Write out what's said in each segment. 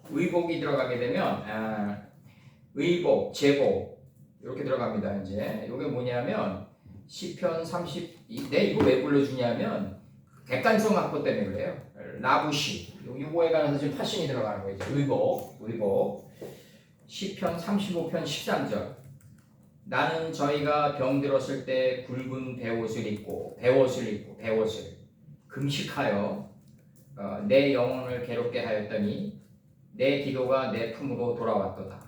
의복이 들어가게 되면 의복, 제복 이렇게 들어갑니다. 이제 이게 뭐냐면 시편 30 이거 왜 불러주냐면 객관성 확보 때문에 그래요. 라부시 요거에 관해서 지금 파신이 들어가는 거예요. 의복 시편 35편 13절 나는 저희가 병들었을 때 굵은 배옷을 입고 금식하여 내 영혼을 괴롭게 하였더니 내 기도가 내 품으로 돌아왔도다.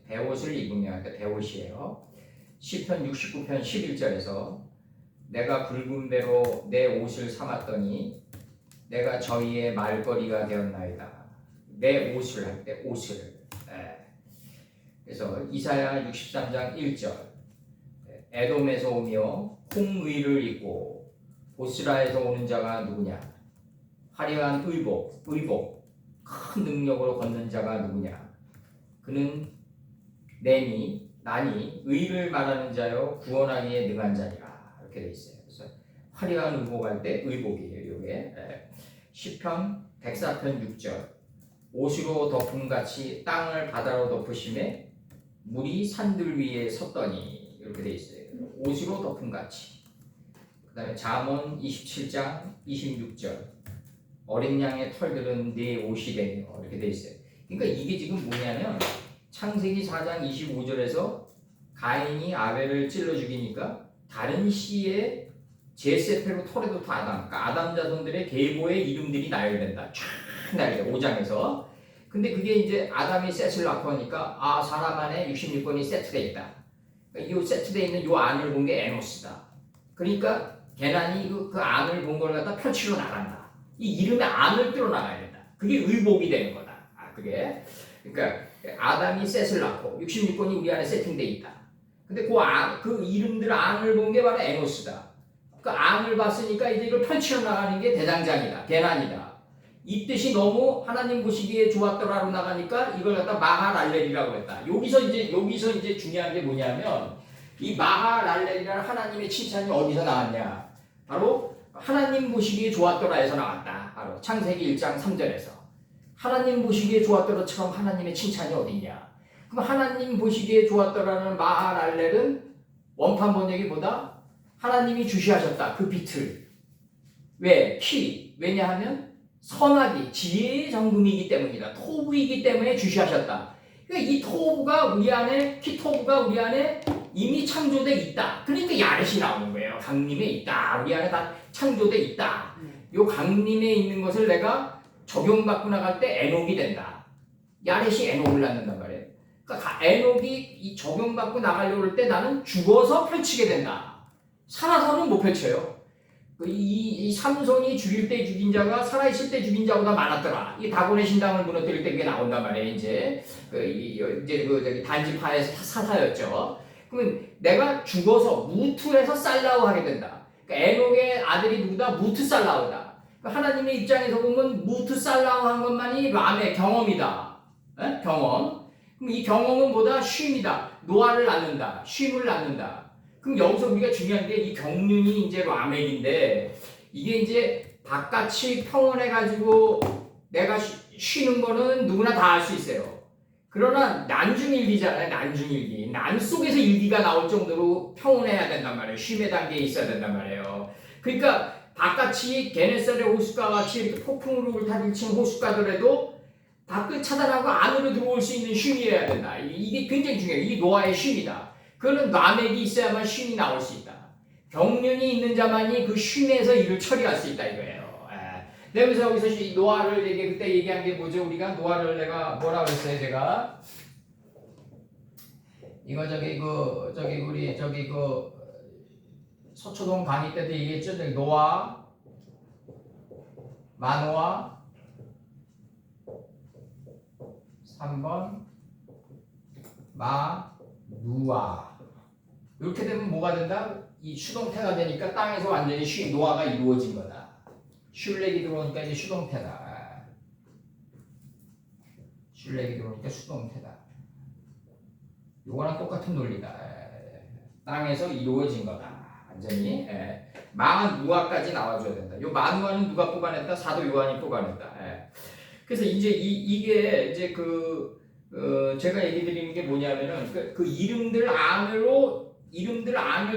배옷을 입으면 배옷이에요. 시편 69편 11절에서 내가 굵은 배로 내 옷을 삼았더니 내가 저희의 말거리가 되었나이다. 내 옷을 할 때 옷을. 그래서 이사야 63장 1절 에돔에서 오며 홍의를 입고 보스라에서 오는 자가 누구냐? 화려한 의복 큰 능력으로 걷는 자가 누구냐? 그는 나니 의를 말하는 자요 구원하기에 능한 자니라. 이렇게 돼 있어요. 그래서 화려한 의복할 때 의복이에요. 이게 시편 104편 6절 옷으로 덮음같이 땅을 바다로 덮으심에 물이 산들 위에 섰더니 이렇게 돼 있어요. 옷으로 덮음같이. 그 다음에 잠언 27장 26절 어린 양의 털들은 네 옷이 되며 이렇게 돼 있어요. 그러니까 이게 지금 뭐냐면 창세기 4장 25절에서 가인이 아벨을 찔러 죽이니까 다른 씨의 제세페로 토레도트 아담, 그러니까 아담 자손들의 계보의 이름들이 나열된다. 쫙 나열돼 5장에서. 근데 그게 이제 아담이 셋을 낳고 하니까 사람 안에 66번이 세트되어 있다. 그러니까 이 세트되어 있는 이 안을 본 게 에노스다. 그러니까 게란이 그 안을 본 걸 갖다 펼치러 나간다. 이 이름의 안을 끌어 나가야 된다. 그게 의복이 되는 거다. 그게 그러니까 아담이 셋을 낳고 66번이 우리 안에 세팅되어 있다. 근데 그 이름들 안을 본 게 바로 에노스다. 그 안을 봤으니까 이제 이걸 펼치러 나가는 게 대장장이다. 게란이다. 이 뜻이 너무 하나님 보시기에 좋았더라로 나가니까 이걸 갖다 마하랄렐이라고 했다. 여기서 이제 중요한 게 뭐냐면 이 마하랄렐이라는 하나님의 칭찬이 어디서 나왔냐? 바로 하나님 보시기에 좋았더라에서 나왔다. 바로 창세기 1장 3절에서 하나님 보시기에 좋았더라처럼 하나님의 칭찬이 어디냐? 그럼 하나님 보시기에 좋았더라는 마하랄렐은 원판 번역이보다 하나님이 주시하셨다. 그 빛을. 왜냐하면 선악이 지혜의 정금이기 때문이다. 토부이기 때문에 주시하셨다. 그러니까 이 토부가 우리 안에 이미 창조돼 있다. 그러니까 야렛이 나오는 거예요. 강림에 있다. 우리 안에 다 창조돼 있다. 요 강림에 있는 것을 내가 적용받고 나갈 때 에녹이 된다. 야렛이 에녹을 낳는단 말이에요. 그러니까 에녹이 이 적용받고 나가려고 할 때 나는 죽어서 펼치게 된다. 살아서는 못 펼쳐요. 이 삼손이 죽일 때 죽인 자가 살아있을 때 죽인 자보다 많았더라. 이 다곤의 신당을 무너뜨릴 때 그게 나온단 말이에요. 이제 단지파에서 사사였죠. 그러면 내가 죽어서 무트에서 살라우 하게 된다. 그러니까 에녹의 아들이 누구다? 무트 살라우다. 그러니까 하나님의 입장에서 보면 무트 살라우 한 것만이 람의 경험이다. 경험. 그럼 이 경험은 뭐다? 쉼이다. 노아를 낳는다. 쉼을 낳는다. 그럼 여기서 우리가 중요한 게 이 경륜이 이제 라멕인데 이게 이제 바깥이 평온해가지고 내가 쉬는 거는 누구나 다 할 수 있어요. 그러나 난중일기잖아요. 난중일기. 난 속에서 일기가 나올 정도로 평온해야 된단 말이에요. 쉼의 단계에 있어야 된단 말이에요. 그러니까 바깥이 게네사렛 호숫가 같이 이렇게 폭풍으로 울타리친 호숫가더라도 밖을 차단하고 안으로 들어올 수 있는 쉼이어야 된다. 이게 굉장히 중요해요. 이게 노아의 쉼이다. 그거는 라멕이 있어야만 쉼이 나올 수 있다. 경륜이 있는 자만이 그 쉼에서 일을 처리할 수 있다 이거예요. 그래서 여기서 노아를 그때 얘기한 게 뭐죠? 우리가 노아를 내가 뭐라 그랬어요? 제가 이거 우리 서초동 강의 때도 얘기했죠? 노아, 마노아, 3번 누아. 이렇게 되면 뭐가 된다? 이 수동태가 되니까 땅에서 완전히 노아가 이루어진 거다. 슐렉이 들어오니까 이제 수동태다. 슐렉이 들어오니까 수동태다. 요거랑 똑같은 논리다. 땅에서 이루어진 거다. 완전히. 마누아까지 나와줘야 된다. 요 마누아는 누가 뽑아냈다? 사도 요한이 뽑아냈다. 그래서 이제 이게 이제 제가 얘기 드리는 게 뭐냐면은 그 이름들 안을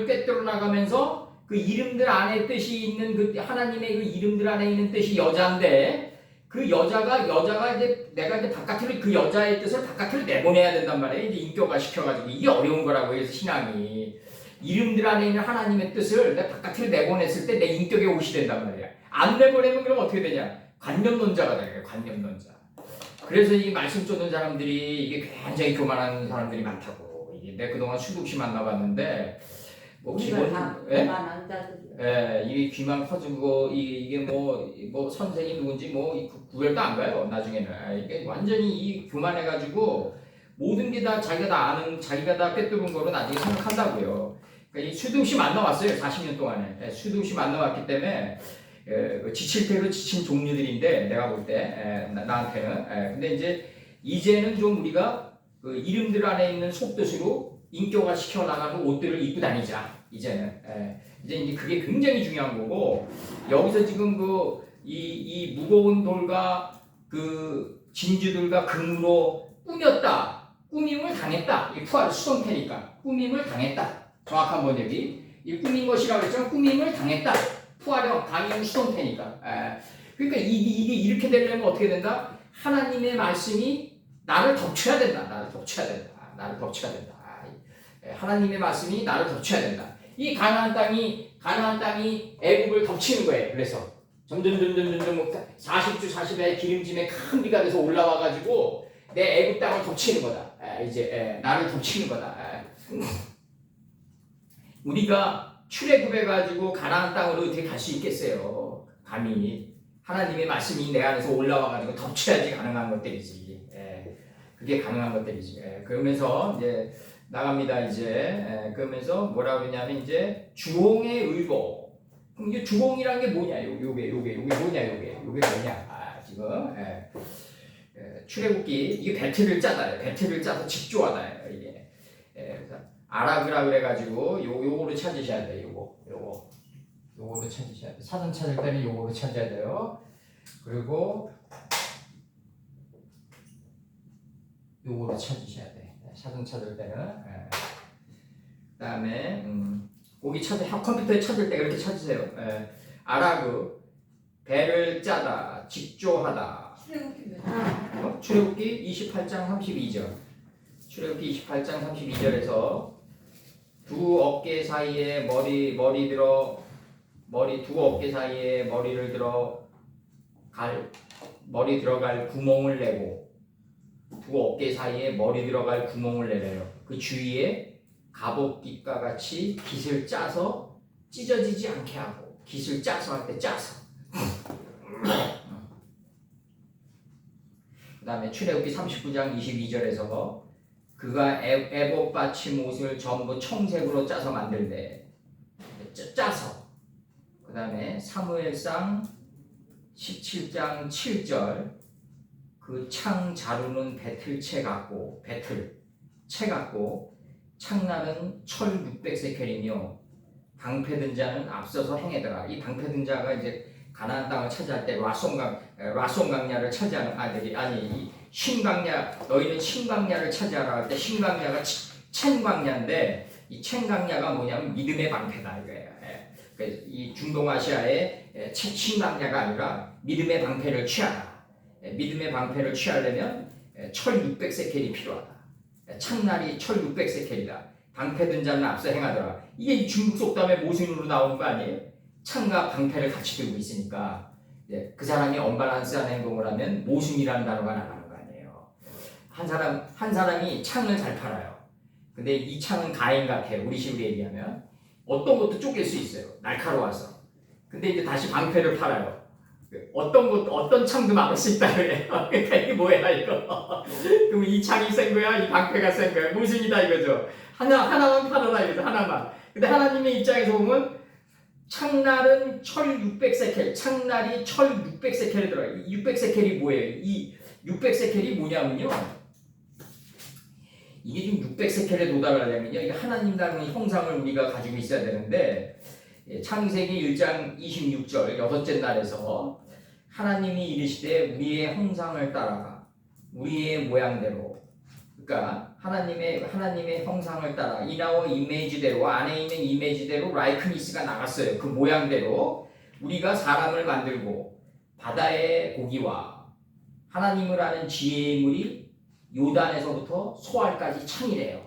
꿰뚫어 나가면서 그 이름들 안에 뜻이 있는 그 하나님의 그 이름들 안에 있는 뜻이 여자인데 그 여자가 이제 내가 이제 바깥으로 그 여자의 뜻을 바깥으로 내보내야 된단 말이에요. 이제 인격화 시켜가지고 이게 어려운 거라고 해서 신앙이 이름들 안에 있는 하나님의 뜻을 내가 바깥으로 내보냈을 때 내 인격에 옷이 된단 말이야. 안 내보내면 그럼 어떻게 되냐? 관념론자가 되는 거예요. 관념론자. 그래서 이 말씀 쫓는 사람들이 이게 굉장히 교만한 사람들이 많다고. 이게 내가 그동안 수도 없이 만나봤는데 뭐 기본 교만한 자들이요. 이게 귀만 커지고 이게 뭐 선생이 누군지 뭐 구별도 안 가요. 나중에는 이게 완전히 이 교만해가지고 모든 게 다 자기가 다 아는 자기가 다 꿰뚫은 거로 나중에 생각한다고요. 그러니까 이 수도 없이 만나왔어요. 40년 동안에 수도 없이 만나왔기 때문에 지칠 대로 지친 종류들인데 내가 볼 때 나한테는 근데 이제는 좀 우리가 그 이름들 안에 있는 속뜻으로 인격화 시켜 나가는 옷들을 입고 다니자. 이제는 이제 그게 굉장히 중요한 거고 여기서 지금 이 무거운 돌과 그 진주들과 금으로 꾸밈을 당했다. 이 푸아르 수동태니까 꾸밈을 당했다. 정확한 번역이 이 꾸민 것이라고 했지만 꾸밈을 당했다. 푸아르 당연 수동태니까. 그러니까 이게 이렇게 되려면 어떻게 된다? 하나님의 말씀이 나를 덮쳐야 된다. 하나님의 말씀이 나를 덮쳐야 된다. 이 가나안 땅이 애굽을 덮치는 거예요. 그래서 점점 40주 40의 기름짐에 큰 비가 돼서 올라와 가지고 내 애굽 땅을 덮치는 거다. 나를 덮치는 거다. 우리가 출애굽해 가지고 가나안 땅으로 어떻게 갈 수 있겠어요? 감히 하나님의 말씀이 내 안에서 올라와 가지고 덮쳐야지 가능한 것들이지. 그게 가능한 것들이지. 그러면서 이제 나갑니다. 그러면서 뭐라 그러냐면 이제 주홍의 의복. 그럼 이게 주홍이란 게 뭐냐? 요게 뭐냐? 지금 출애굽기 이게 배틀을 짜서 집조하다. 이게 그래서 아라그라 그래가지고 요거를 찾으셔야 돼요. 요거를 찾으셔야 돼요. 사전 찾을 때는 요거를 찾아야 돼요. 그리고 요거를 찾으셔야 돼. 사전 찾을 때는. 그다음에 거기 컴퓨터에 찾을 때 그렇게 찾으세요. 아라그 배를 짜다, 직조하다. 출애굽기 28장 32절. 출애굽기 28장 32절에서 두 어깨 사이에 두 어깨 사이에 머리 들어갈 구멍을 내고 두 어깨 사이에 머리 들어갈 구멍을 내래요. 그 주위에 갑옷깃과 같이 깃을 짜서 찢어지지 않게 하고 깃을 짜서 할 때 짜서 그 다음에 출애굽기 39장 22절에서 그가 에봇 받침 옷을 전부 청색으로 짜서 만들되 짜서 그 다음에 사무엘상 17장 7절 그 창 자루는 배틀채 같고 창날은 철 600세켈이며 방패든 자는 앞서서 행하더라. 이 방패든 자가 이제 가나안 땅을 차지할 때 라손 강야를 차지하는 아들이 이 신강야 너희는 신강야를 차지하라 할 때 신강야가 첸강야인데 이 첸강야가 뭐냐면 믿음의 방패다 이거예요. 이 중동아시아의 신강야가 아니라 믿음의 방패를 취하라. 믿음의 방패를 취하려면 철 600세켈이 필요하다. 창날이 철 600세켈이다. 방패든 자는 앞서 행하더라. 이게 중국 속담의 모순으로 나오는 거 아니에요? 창과 방패를 같이 들고 있으니까 그 사람이 언밸런스한 행동을 하면 모순이라는 단어가 나가는 거 아니에요. 한 사람이 창을 잘 팔아요. 근데 이 창은 가인 같아요. 우리 식으로 얘기하면 어떤 것도 쪼갤 수 있어요. 날카로워서. 근데 이제 다시 방패를 팔아요. 어떤 창도 막을 수 있다 그래요. 그러니까 이게 뭐야 이거? 그럼 이 창이 센 거야, 이 방패가 센 거야, 모순이다 이거죠. 하나만 팔아라 이거죠. 하나만. 근데 하나님의 입장에서 보면 창날은 철 600세켈, 창날이 철 600세켈에 들어가요. 600세켈이 뭐예요? 이 600세켈이 뭐냐면요. 이게 지금 600세켈에 도달하려면요. 이게 하나님이라는 형상을 우리가 가지고 있어야 되는데 창세기 1장 26절 여섯째 날에서 하나님이 이르시되 우리의 형상을 따라 우리의 모양대로, 그러니까 하나님의 형상을 따라 인아워 이미지대로, 안에 있는 이미지대로 라이크니스가 나갔어요. 그 모양대로 우리가 사람을 만들고 바다의 고기와 하나님을 아는 지혜의 물이 요단에서부터 소알까지 창이래요.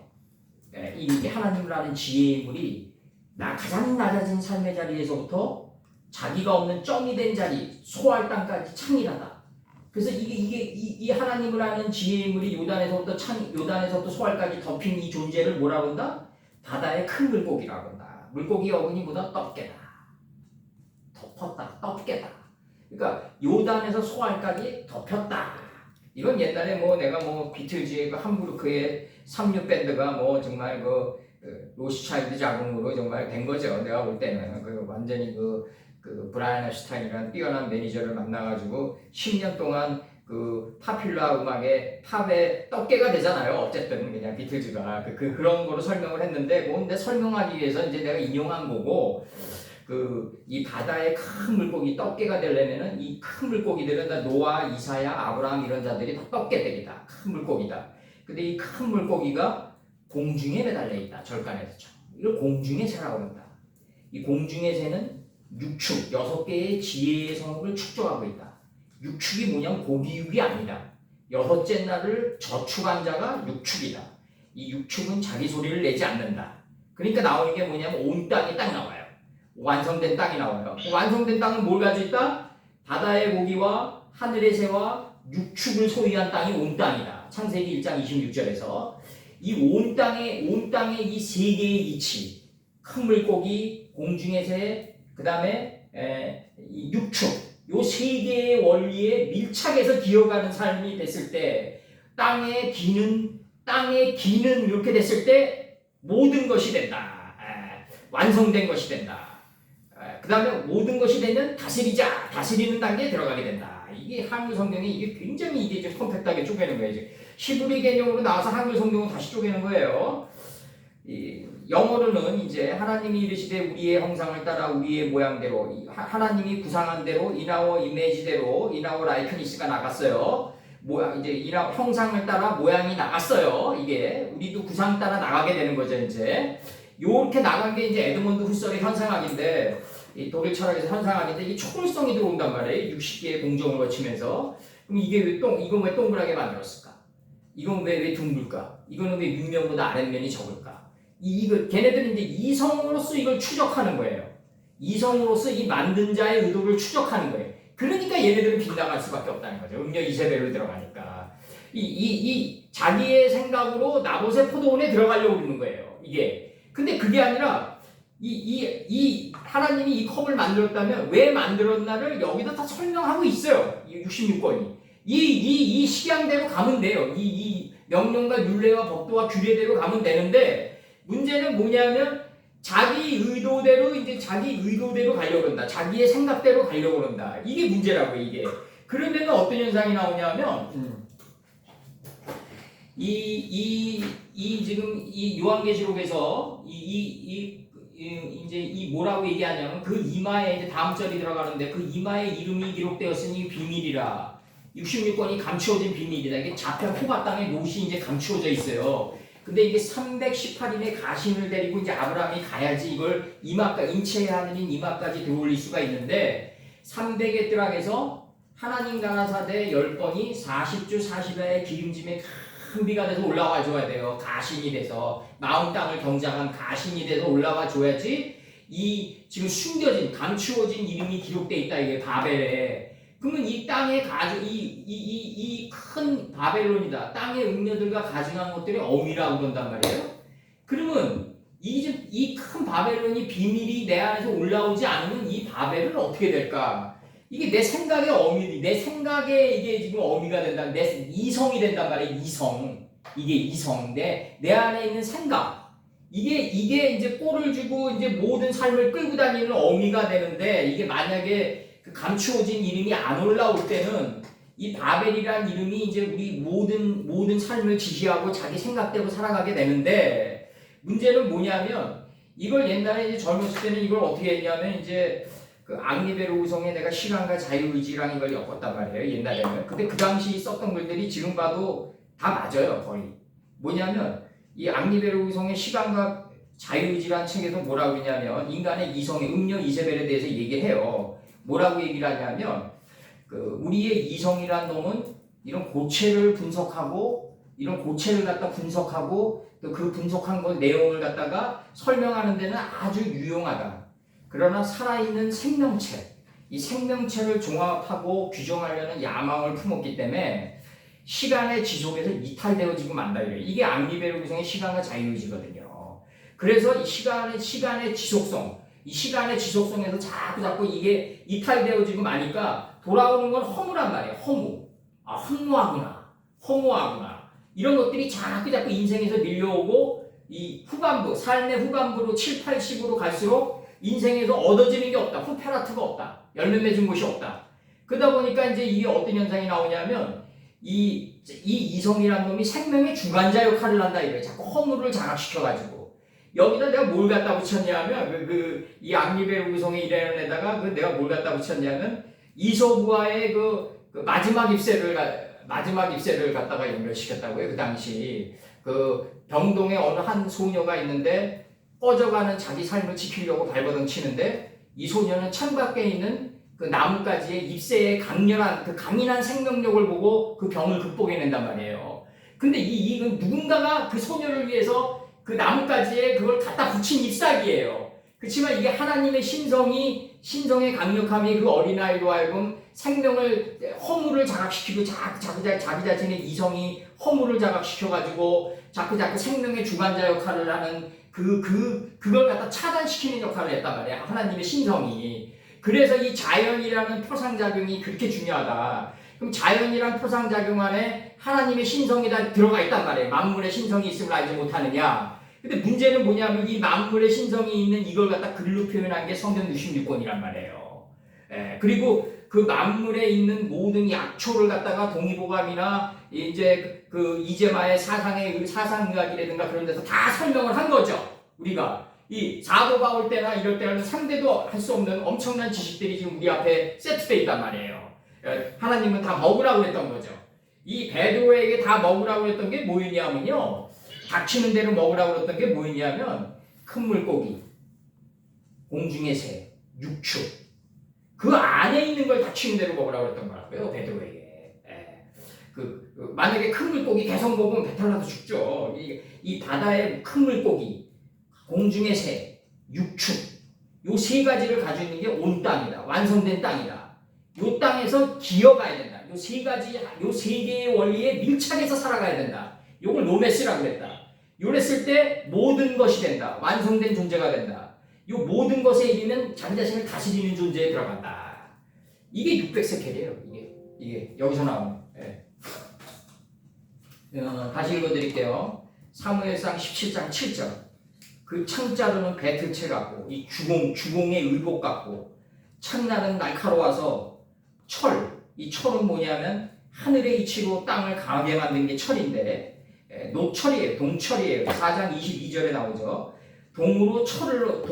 이게 하나님을 아는 지혜의 물이 가장 낮아진 삶의 자리에서부터 자기가 없는 점이 된 자리 소알 땅까지 창이라다. 그래서 이 하나님을 아는 지혜의 물이 요단에서부터 소알까지 덮인 이 존재를 뭐라고 한다? 바다의 큰 물고기라고 한다. 물고기 어근이보다 덮개다. 덮었다. 덮개다. 그러니까 요단에서 소알까지 덮였다. 이건 옛날에 내가 비틀즈의 그 함부르크의 36 밴드가 정말 로스차일드 자금으로 정말 된 거죠. 내가 볼 때는 완전히 브라이언 앱스타인이라는 뛰어난 매니저를 만나가지고 10년 동안 파퓰러 음악의 팝의 떡개가 되잖아요. 어쨌든 그냥 비틀즈가 그런 거로 설명을 했는데 근데 설명하기 위해서 이제 내가 인용한 거고, 이 바다의 큰 물고기 떡개가 되려면은 이 큰 물고기들은 노아, 이사야, 아브라함 이런 자들이 다 떡개들이다. 큰 물고기다. 근데 이 큰 물고기가 공중에 매달려 있다. 절간에서. 이걸 공중의 새라고 한다. 이 공중의 새는 육축, 6개의 지혜의 성읍을 축적하고 있다. 육축이 뭐냐면 고기육이 아니다. 6째 날을 저축한 자가 육축이다. 이 육축은 자기 소리를 내지 않는다. 그러니까 나오는 게 뭐냐면 온 땅이 딱 나와요. 완성된 땅이 나와요. 완성된 땅은 뭘 가지고 있다? 바다의 고기와 하늘의 새와 육축을 소유한 땅이 온 땅이다. 창세기 1장 26절에서 이 온 땅의 이 세 개의 이치, 큰 물고기, 공중의 새, 그 다음에 육축, 요 세 개의 원리에 밀착해서 기어가는 삶이 됐을 때 땅의 기는 이렇게 됐을 때 모든 것이 된다. 완성된 것이 된다. 그 다음에 모든 것이 되면 다스리는 단계에 들어가게 된다. 이게 한글 성경이 이게 굉장히 이게 좀 컴팩트하게 쪼개는 거예요. 이제 히브리 개념으로 나와서 한글 성경은 다시 쪼개는 거예요. 영어로는 이제 하나님이 이르시되 우리의 형상을 따라 우리의 모양대로, 하나님이 구상한 대로 인아워 이미지대로 인아워 라이크니스가 나갔어요. 이제 형상을 따라 모양이 나갔어요. 이게 우리도 구상 따라 나가게 되는 거죠. 이제 요렇게 나간 게 이제 에드먼드 후설의 현상학인데, 이 독일 철학에서 현상학인데 이게 초월성이 들어온단 말이에요. 60개의 공정을 거치면서. 그럼 이건 왜 동그랗게 만들었을까? 이건 왜 둥글까? 이거는 왜 윗면보다 아랫면이 적을까? 걔네들은 이제 이성으로서 이걸 추적하는 거예요. 이성으로서 이 만든 자의 의도를 추적하는 거예요. 그러니까 얘네들은 빗나갈 수밖에 없다는 거죠. 음력 이세배로 들어가니까. 자기의 생각으로 나봇의 포도원에 들어가려고 그러는 거예요. 이게. 근데 그게 아니라 하나님이 이 컵을 만들었다면 왜 만들었나를 여기다 다 설명하고 있어요. 66권이. 이 식양대로 가면 돼요. 이 명령과 율례와 법도와 규례대로 가면 되는데, 문제는 뭐냐면 자기 의도대로 가려고 한다. 자기의 생각대로 가려고 한다. 이게 문제라고요, 이게. 그러면 어떤 현상이 나오냐면, 지금 이 요한계시록에서 이제 뭐라고 얘기하냐면 그 이마에 이제 다음 절이 들어가는데 그 이마에 이름이 기록되었으니 비밀이라. 66권이 감추어진 비밀이다. 이게 자편 호가 땅에 못이 이제 감추어져 있어요. 근데 이게 318인의 가신을 데리고 이제 아브라함이 가야지 이걸 인체의 하늘인 이마까지 들어올릴 수가 있는데, 300의 뜰락에서 하나님 가나사대 10번이 40주 40야의 기름짐에 큰 비가 돼서 올라와 줘야 돼요. 가신이 돼서 마음 땅을 경작한 가신이 돼서 올라와 줘야지 이 지금 숨겨진 감추어진 이름이 기록돼 있다. 이게 바벨에. 그러면 이 땅에 이 큰 바벨론이다. 땅의 음녀들과 가증한 것들이 어미라고 그런단 말이에요. 그러면 이 큰 바벨론이 비밀이 내 안에서 올라오지 않으면 이 바벨은 어떻게 될까? 이게 내 생각의 어미, 내 생각에 이게 지금 어미가 된다. 내 이성이 된단 말이에요. 이게 이성. 내 안에 있는 생각. 이게 이제 꼴을 주고 이제 모든 삶을 끌고 다니는 어미가 되는데, 이게 만약에 그 감추어진 이름이 안 올라올 때는 이 바벨이란 이름이 이제 우리 모든 삶을 지시하고 자기 생각대로 살아가게 되는데, 문제는 뭐냐면 이걸 옛날에 이제 젊었을 때는 이걸 어떻게 했냐면 이제 그 앙리베르우성에 내가 시간과 자유의지랑 이걸 엮었단 말이에요. 옛날에는. 근데 그 당시 썼던 글들이 지금 봐도 다 맞아요. 거의. 뭐냐면 이 앙리베르우성의 시간과 자유의지라는 책에서 뭐라고 했냐면 인간의 이성의 음녀 이세벨에 대해서 얘기해요. 뭐라고 얘기를 하냐면 그 우리의 이성이란 놈은 이런 고체를 분석하고 이런 고체를 갖다 분석하고 또 그 분석한 걸 내용을 갖다가 설명하는 데는 아주 유용하다. 그러나 살아있는 생명체, 이 생명체를 종합하고 규정하려는 야망을 품었기 때문에 시간의 지속에서 이탈되어지고 만다 이래요. 이게 앙리베르구성의 시간과 자유의지거든요. 그래서 이 시간의 지속성, 이 시간의 지속성에서 자꾸 이게 이탈되어지고 마니까 돌아오는 건 허무란 말이에요. 허무. 아, 허무하구나. 이런 것들이 자꾸 인생에서 밀려오고 이 후반부, 삶의 후반부로 7, 80으로 갈수록 인생에서 얻어지는 게 없다. 후페라트가 없다. 열매 맺은 것이 없다. 그러다 보니까 이제 이게 어떤 현상이 나오냐면 이 이성이라는 놈이 생명의 주관자 역할을 한다 이거예요. 자꾸 허물을 장악시켜가지고 여기다 내가 뭘 갖다 붙였냐면 이 앙리베르구성의 이라는 데다가 내가 뭘 갖다 붙였냐면 이소부와의 그 마지막 입세를 갖다가 연결시켰다고요. 그 당시 그 병동에 어느 한 소녀가 있는데 꺼져가는 자기 삶을 지키려고 발버둥 치는데 이 소녀는 창밖에 있는 그 나뭇가지의 잎새의 강인한 생명력을 보고 그 병을 극복해낸단 말이에요. 근데 이건 누군가가 그 소녀를 위해서 그 나뭇가지에 그걸 갖다 붙인 잎사귀예요. 그렇지만 이게 하나님의 신성의 강력함이 그 어린아이로 하여금 생명을 허물을 자각시키고 자기 자신의 이성이 허물을 자각시켜가지고 자꾸 생명의 주관자 역할을 하는 그걸 갖다 차단시키는 역할을 했단 말이야. 하나님의 신성이. 그래서 이 자연이라는 표상작용이 그렇게 중요하다. 그럼 자연이란 표상작용 안에 하나님의 신성이 다 들어가 있단 말이에요. 만물의 신성이 있음을 알지 못하느냐. 근데 문제는 뭐냐면 이 만물의 신성이 있는 이걸 갖다 글로 표현한 게 성경 66권이란 말이에요. 그리고 그 만물에 있는 모든 약초를 갖다가 동의보감이나 이제 그 이재마의 사상의학이라든가 그런 데서 다 설명을 한 거죠. 우리가 이 사도가 올 때나 이럴 때는 상대도 할 수 없는 엄청난 지식들이 지금 우리 앞에 세트되어 있단 말이에요. 하나님은 다 먹으라고 했던 거죠. 이 베드로에게 다 먹으라고 했던 게 뭐였냐면요. 닥치는 대로 먹으라고 했던 게 뭐였냐면 큰 물고기, 공중의 새, 육축 그 안에 있는 걸 닥치는 대로 먹으라고 했던 거라고요. 베드로에게. 만약에 큰 물고기 계속 먹으면 배탈 나서 죽죠. 이 바다의 큰 물고기, 공중의 새, 육축 요 세 가지를 가지고 있는 게 온 땅이다. 완성된 땅이다. 요 땅에서 기어가야 된다. 요 세 개의 원리에 밀착해서 살아가야 된다. 요걸 노메스라고 그랬다. 요랬을 때 모든 것이 된다. 완성된 존재가 된다. 요 모든 것에 이르면 자기 자신을 다스리는 존재에 들어간다. 이게 600세켈이에요. 이게 여기서 나오는. 다시 읽어드릴게요. 사무엘상 17장 7절. 그 창자루는 배틀채 같고 이 주공의 의복 같고 창날은 날카로워서 이 철은 뭐냐면 하늘의 이치로 땅을 강하게 만든 게 철인데 노철이에요. 동철이에요. 4장 22절에 나오죠. 동철로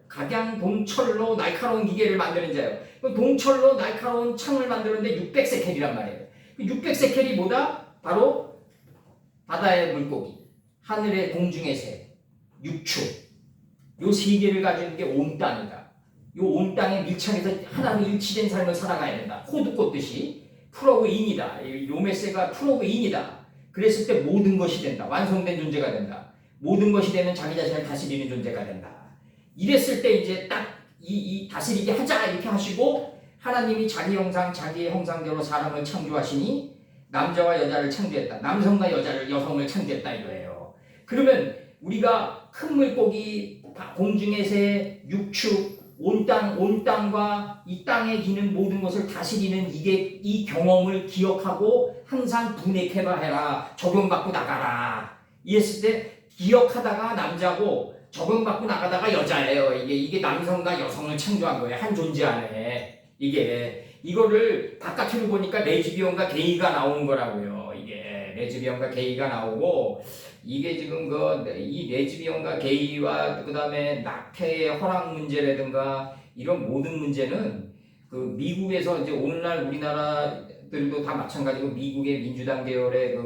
각양동철로 날카로운 기계를 만드는 자예요. 동철로 날카로운 창을 만드는데 600세켈이란 말이에요. 600세켈이 뭐다? 바로 바다의 물고기, 하늘의 공중의 새, 육축 요 세 개를 가지는 게 온 땅이다. 요 온 땅에 밀착해서 하나로 일치된 삶을 살아가야 된다. 호두 꽂듯이 프로그인이다. 요메세가 프로그인이다. 그랬을 때 모든 것이 된다. 완성된 존재가 된다. 모든 것이 되면 자기 자신을 다스리는 존재가 된다. 이랬을 때 이제 딱 이 다스리게 하자 이렇게 하시고 하나님이 자기 형상, 자기의 형상대로 사람을 창조하시니 남자와 여자를 창조했다. 남성과 여성을 창조했다 이거예요. 그러면 우리가 큰 물고기, 공중의 새, 육축, 온 땅과 이 땅에 기는 모든 것을 다스리는 이 경험을 기억하고 항상 분해해라. 적용받고 나가라. 이랬을 때 기억하다가 남자고 적용받고 나가다가 여자예요. 이게 남성과 여성을 창조한 거예요. 한 존재 안에. 이거를 바깥으로 보니까 레즈비언과 게이가 나오는 거라고요. 이게 레즈비언과 게이가 나오고 이게 지금 이 레즈비언과 게이와 그 다음에 낙태의 허락 문제라든가 이런 모든 문제는 그 미국에서 이제 오늘날 우리나라들도 다 마찬가지고 미국의 민주당 계열의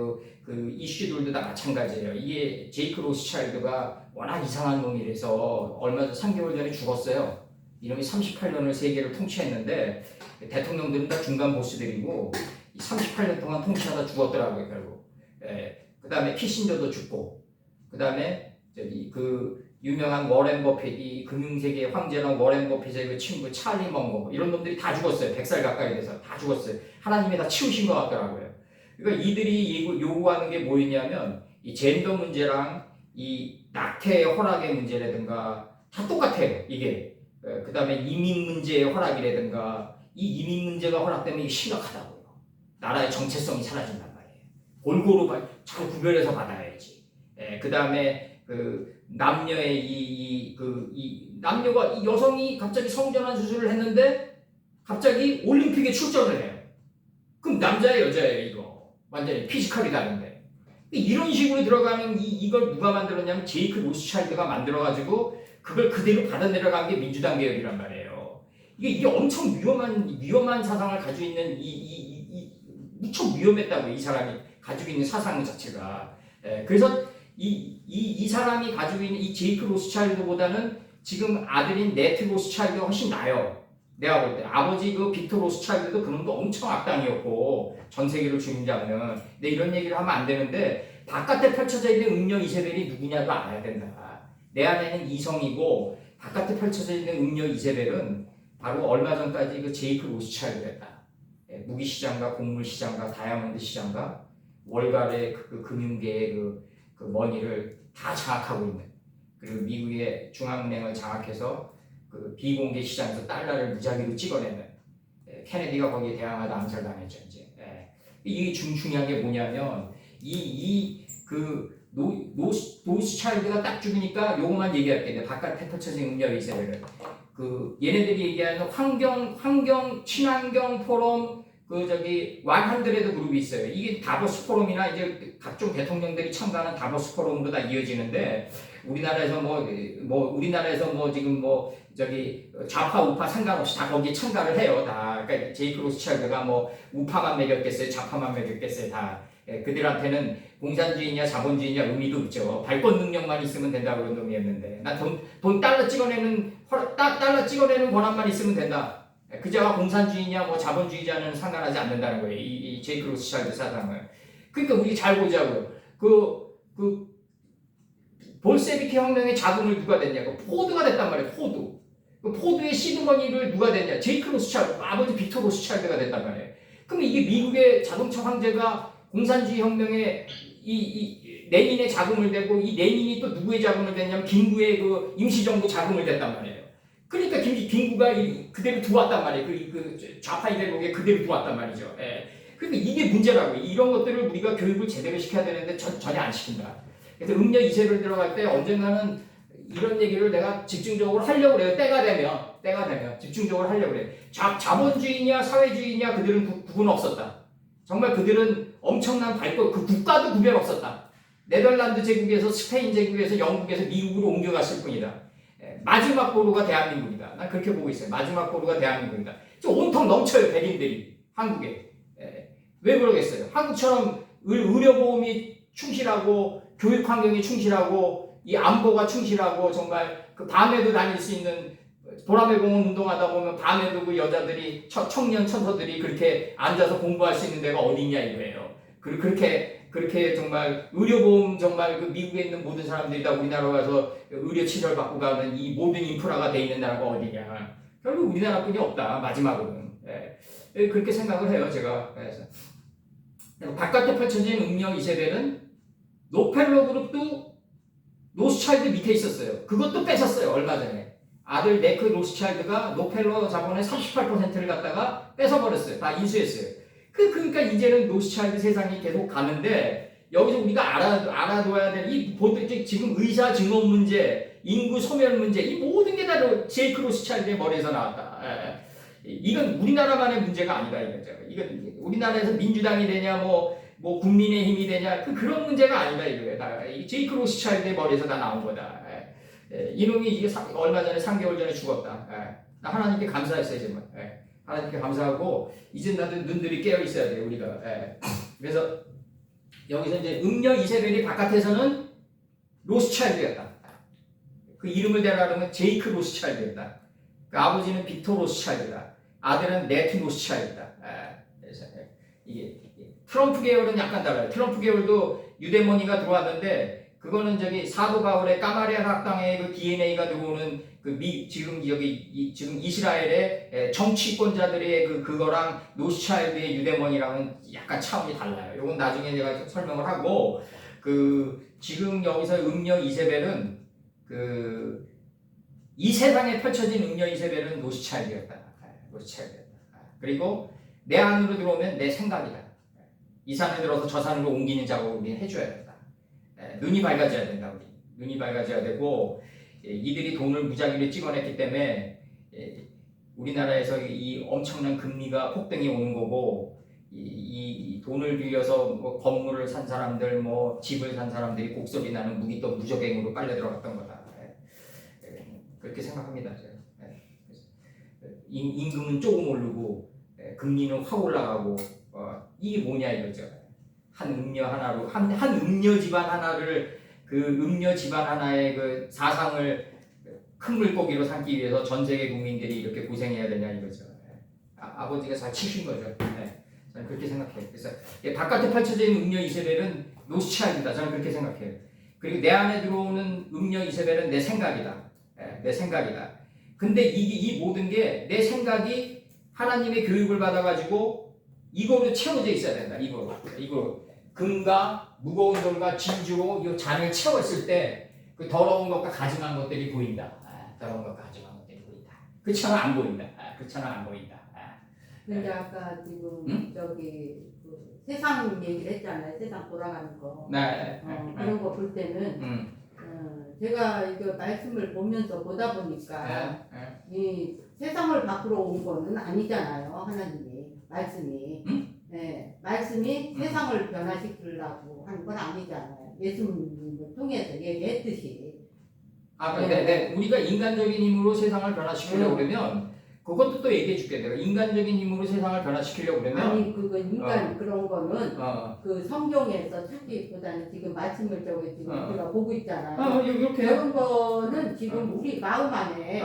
그 이슈들도 다 마찬가지예요. 이게 제이크 로스차일드가 워낙 이상한 놈이라서 얼마 전 3개월 전에 죽었어요. 이놈이 38년을 세계를 통치했는데 대통령들은 다 중간 보스들이고 38년 동안 통치하다 죽었더라고요, 결국. 그 다음에 키신저도 죽고, 그 다음에 그 유명한 워렌 버핏, 이 금융세계의 황제랑 워렌 버핏의 그 친구 찰리 멍거, 이런 놈들이 다 죽었어요. 100살 가까이 돼서 다 죽었어요. 하나님이 다 치우신 것 같더라고요. 그러니까 이들이 요구하는 게 뭐였냐면 이 젠더 문제랑 이 낙태의 허락의 문제라든가 다 똑같아요. 이게 그 다음에 이민 문제의 허락이라든가 이 이민 문제가 허락되면 이게 심각하다고요. 나라의 정체성이 사라진단 말이에요. 골고루 잘 구별해서 받아야지. 그 다음에 그 남녀의 남녀가 이 여성이 갑자기 성전환 수술을 했는데 갑자기 올림픽에 출전을 해요. 그럼 남자예요, 여자예요, 이거. 완전히 피지컬이 다른데. 이런 식으로 들어가는 이걸 누가 만들었냐면 제이크 로스차일드가 만들어가지고 그걸 그대로 받아 내려간 게 민주당 계열이란 말이에요. 이게 엄청 위험한 사상을 가지고 있는 무척 위험했다고 이 사람이 가지고 있는 사상 자체가. 그래서 이 사람이 가지고 있는 이 제이크 로스차일드보다는 지금 아들인 네트 로스차일드가 훨씬 나아요. 내가 볼 때 아버지 그 빅터 로스차일드도 그놈도 엄청 악당이었고 전 세계를 주인자는. 근데 이런 얘기를 하면 안 되는데 바깥에 펼쳐져 있는 음녀 이세벨이 누구냐도 알아야 된다. 내 안에는 이성이고 바깥에 펼쳐져 있는 음녀 이세벨은 바로 얼마 전까지 그 제이크 로스차일드였다. 무기 시장과 곡물 시장과 다이아몬드 시장과 월가의 그 금융계의 그 머니를 다 장악하고 있는, 그리고 미국의 중앙은행을 장악해서 그 비공개 시장에서 달러를 무작위로 찍어내는, 케네디가 거기에 대항하다 암살당했죠. 이제 이게 중요한 게 뭐냐면 로스차일드가 딱 죽으니까 요거만 얘기할게. 바깥에 펼쳐진 음녀 이세벨을 얘네들이 얘기하는 환경 친환경 포럼 완한드레드 그룹이 있어요. 이게 다보스 포럼이나 이제 각종 대통령들이 참가하는 다보스 포럼으로 다 이어지는데 우리나라에서 지금 좌파 우파 상관없이 다 거기에 참가를 해요. 다. 그러니까 제이크 로스차일드가 우파만 먹였겠어요, 좌파만 먹였겠어요, 다. 그들한테는 공산주의냐 자본주의냐 의미도 없죠. 발권 능력만 있으면 된다고 그런 놈이었는데, 나 돈 달러 찍어내는 권한만 있으면 된다. 그자가 공산주의냐 자본주의자는 상관하지 않는다는 거예요. 이 제이크 로스차일드 사상을. 그러니까 우리 잘 보자고요. 볼세비키 혁명의 자금을 누가 냈냐고. 포드가 됐단 말이에요. 포드의 시드머니를 누가 냈냐. 제이크 로스차일드, 아버지 빅터 로스차일드가 됐단 말이에요. 그럼 이게 미국의 자동차 황제가 공산주의 혁명에 이 레닌의 자금을 대고, 이 레닌이 또 누구의 자금을 댔냐면 김구의 그 임시정부 자금을 댔단 말이에요. 그러니까 김구가 그대로 두었단 말이에요. 그 좌파 이데올로기에 그대로 두었단 말이죠. 그러니까 이게 문제라고. 이런 것들을 우리가 교육을 제대로 시켜야 되는데 전혀 안 시킨다. 그래서 음녀 이세를 들어갈 때 언젠가는 이런 얘기를 내가 집중적으로 하려고 그래요. 때가 되면 집중적으로 하려고 그래요. 자본주의냐 사회주의냐 그들은 구분 없었다. 정말 그들은 엄청난 발권, 그 국가도 구별 없었다. 네덜란드 제국에서 스페인 제국에서 영국에서 미국으로 옮겨갔을 뿐이다. 마지막 보루가 대한민국이다. 난 그렇게 보고 있어요. 마지막 보루가 대한민국이다. 온통 넘쳐요, 백인들이 한국에. 왜 그러겠어요? 한국처럼 의료보험이 충실하고 교육 환경이 충실하고 이 안보가 충실하고 정말 그 밤에도 다닐 수 있는, 보라매 공원 운동하다 보면 밤에도 그 여자들이 청년 천서들이 그렇게 앉아서 공부할 수 있는 데가 어디냐 이거예요. 그렇게 정말 의료보험 정말 그 미국에 있는 모든 사람들이 다 우리나라 가서 의료 치료를 받고 가는 이 모든 인프라가 돼 있는 나라가 어디냐. 결국 우리나라뿐이 없다. 마지막으로는. 그렇게 생각을 해요, 제가. 그래서 바깥에 펼쳐진 음녀 이세벨은 노펠러 그룹도 로스차일드 밑에 있었어요. 그것도 뺏었어요, 얼마 전에. 아들 네크 로스차일드가 노펠러 자본의 38%를 갖다가 뺏어버렸어요. 다 인수했어요. 그러니까 이제는 로스차일드 세상이 계속 가는데, 여기서 우리가 알아둬야 될 지금 의사 증원 문제, 인구 소멸 문제, 이 모든 게 다 제이크 로스차일드의 머리에서 나왔다. 이건 우리나라만의 문제가 아니다 이거죠. 이건 우리나라에서 민주당이 되냐 국민의힘이 되냐 그런 문제가 아니다 이거예요. 다 제이크 로스차일드의 머리에서 다 나온 거다. 이놈이 이게 얼마 전에 3개월 전에 죽었다. 나 하나님께 감사했어요 정말. 예. 하나님께 감사하고 이제 나도 눈들이 깨어 있어야 돼요 우리가. 예. 그래서 여기서 이제 음녀 이세벨이 바깥에서는 로스차일드였다. 그 이름을 대라면 제이크 로스차일드였다. 그 아버지는 빅토 로스차일드다. 아들은 네티 로스차일드다. 그래서 이게 트럼프 계열은 약간 달라요. 트럼프 계열도 유대머니가 들어왔는데 그거는 저기 사도 바울의 까마리아 학당의 그 DNA가 들어오는 그 지금 지금 이스라엘의 정치권자들의 그거랑 로스차일드의 유대머니랑은 약간 차원이 달라요. 이건 나중에 제가 설명을 하고 지금 여기서 음녀 이세벨은 이 세상에 펼쳐진 음녀 이세벨은 로스차일드였다. 로스차일드였다. 그리고 내 안으로 들어오면 내 생각이다. 이 산을 들어서 저 산으로 옮기는 작업을 우리는 해줘야 된다. 눈이 밝아져야 된다. 우리 눈이 밝아져야 되고 이들이 돈을 무작위로 찍어냈기 때문에 우리나라에서 이 엄청난 금리가 폭등이 오는 거고 이 돈을 빌려서 뭐 건물을 산 사람들 뭐 집을 산 사람들이 곡소리 나는 무기또 무적행으로 빨려 들어갔던 거다. 그렇게 생각합니다. 임금은 조금 오르고 금리는 확 올라가고 이게 뭐냐 이거죠. 한 음녀 하나로 한 음녀 집안 하나를 그 음녀 집안 하나의 그 사상을 큰 물고기로 삼기 위해서 전 세계 국민들이 이렇게 고생해야 되냐 이거죠. 아버지가 잘 치신 거죠. 저는 그렇게 생각해요. 그래서 바깥에 펼쳐진 음녀 이세벨은 노스차일드다. 저는 그렇게 생각해요. 그리고 내 안에 들어오는 음녀 이세벨은 내 생각이다. 내 생각이다. 근데 이 모든 게 내 생각이 하나님의 교육을 받아가지고 이거로 채워져 있어야 된다. 이거 금과 무거운 돌과 진주로 이 잔을 채웠을 때 그 더러운 것과 가증한 것들이 보인다. 더러운 것과 가증한 것들이 보인다. 그처럼 안 보인다. 그처럼 안 보인다. 근데 아까 지금 저기 그 세상 얘기를 했잖아요. 세상 돌아가는 거. 그런 거 볼 때는 제가 이거 말씀을 보면서 보다 보니까 이 세상을 밖으로 온 거는 아니잖아요. 하나님이 말씀이 말씀이 세상을 변화시키려고 하는 건 아니잖아요. 예수님을 통해서 얘기했듯이. 우리가 인간적인 힘으로 세상을 변화시키려고 그러면 그것도 또 얘기해 줄게. 내가 인간적인 힘으로 세상을 변화시키려고 그러면 아니 그거 인간 그런 거는 그 성경에서 찾기보다는 지금 말씀을 지금 우리가 보고 있잖아요. 이렇게 그런 거는 지금 우리 마음 안에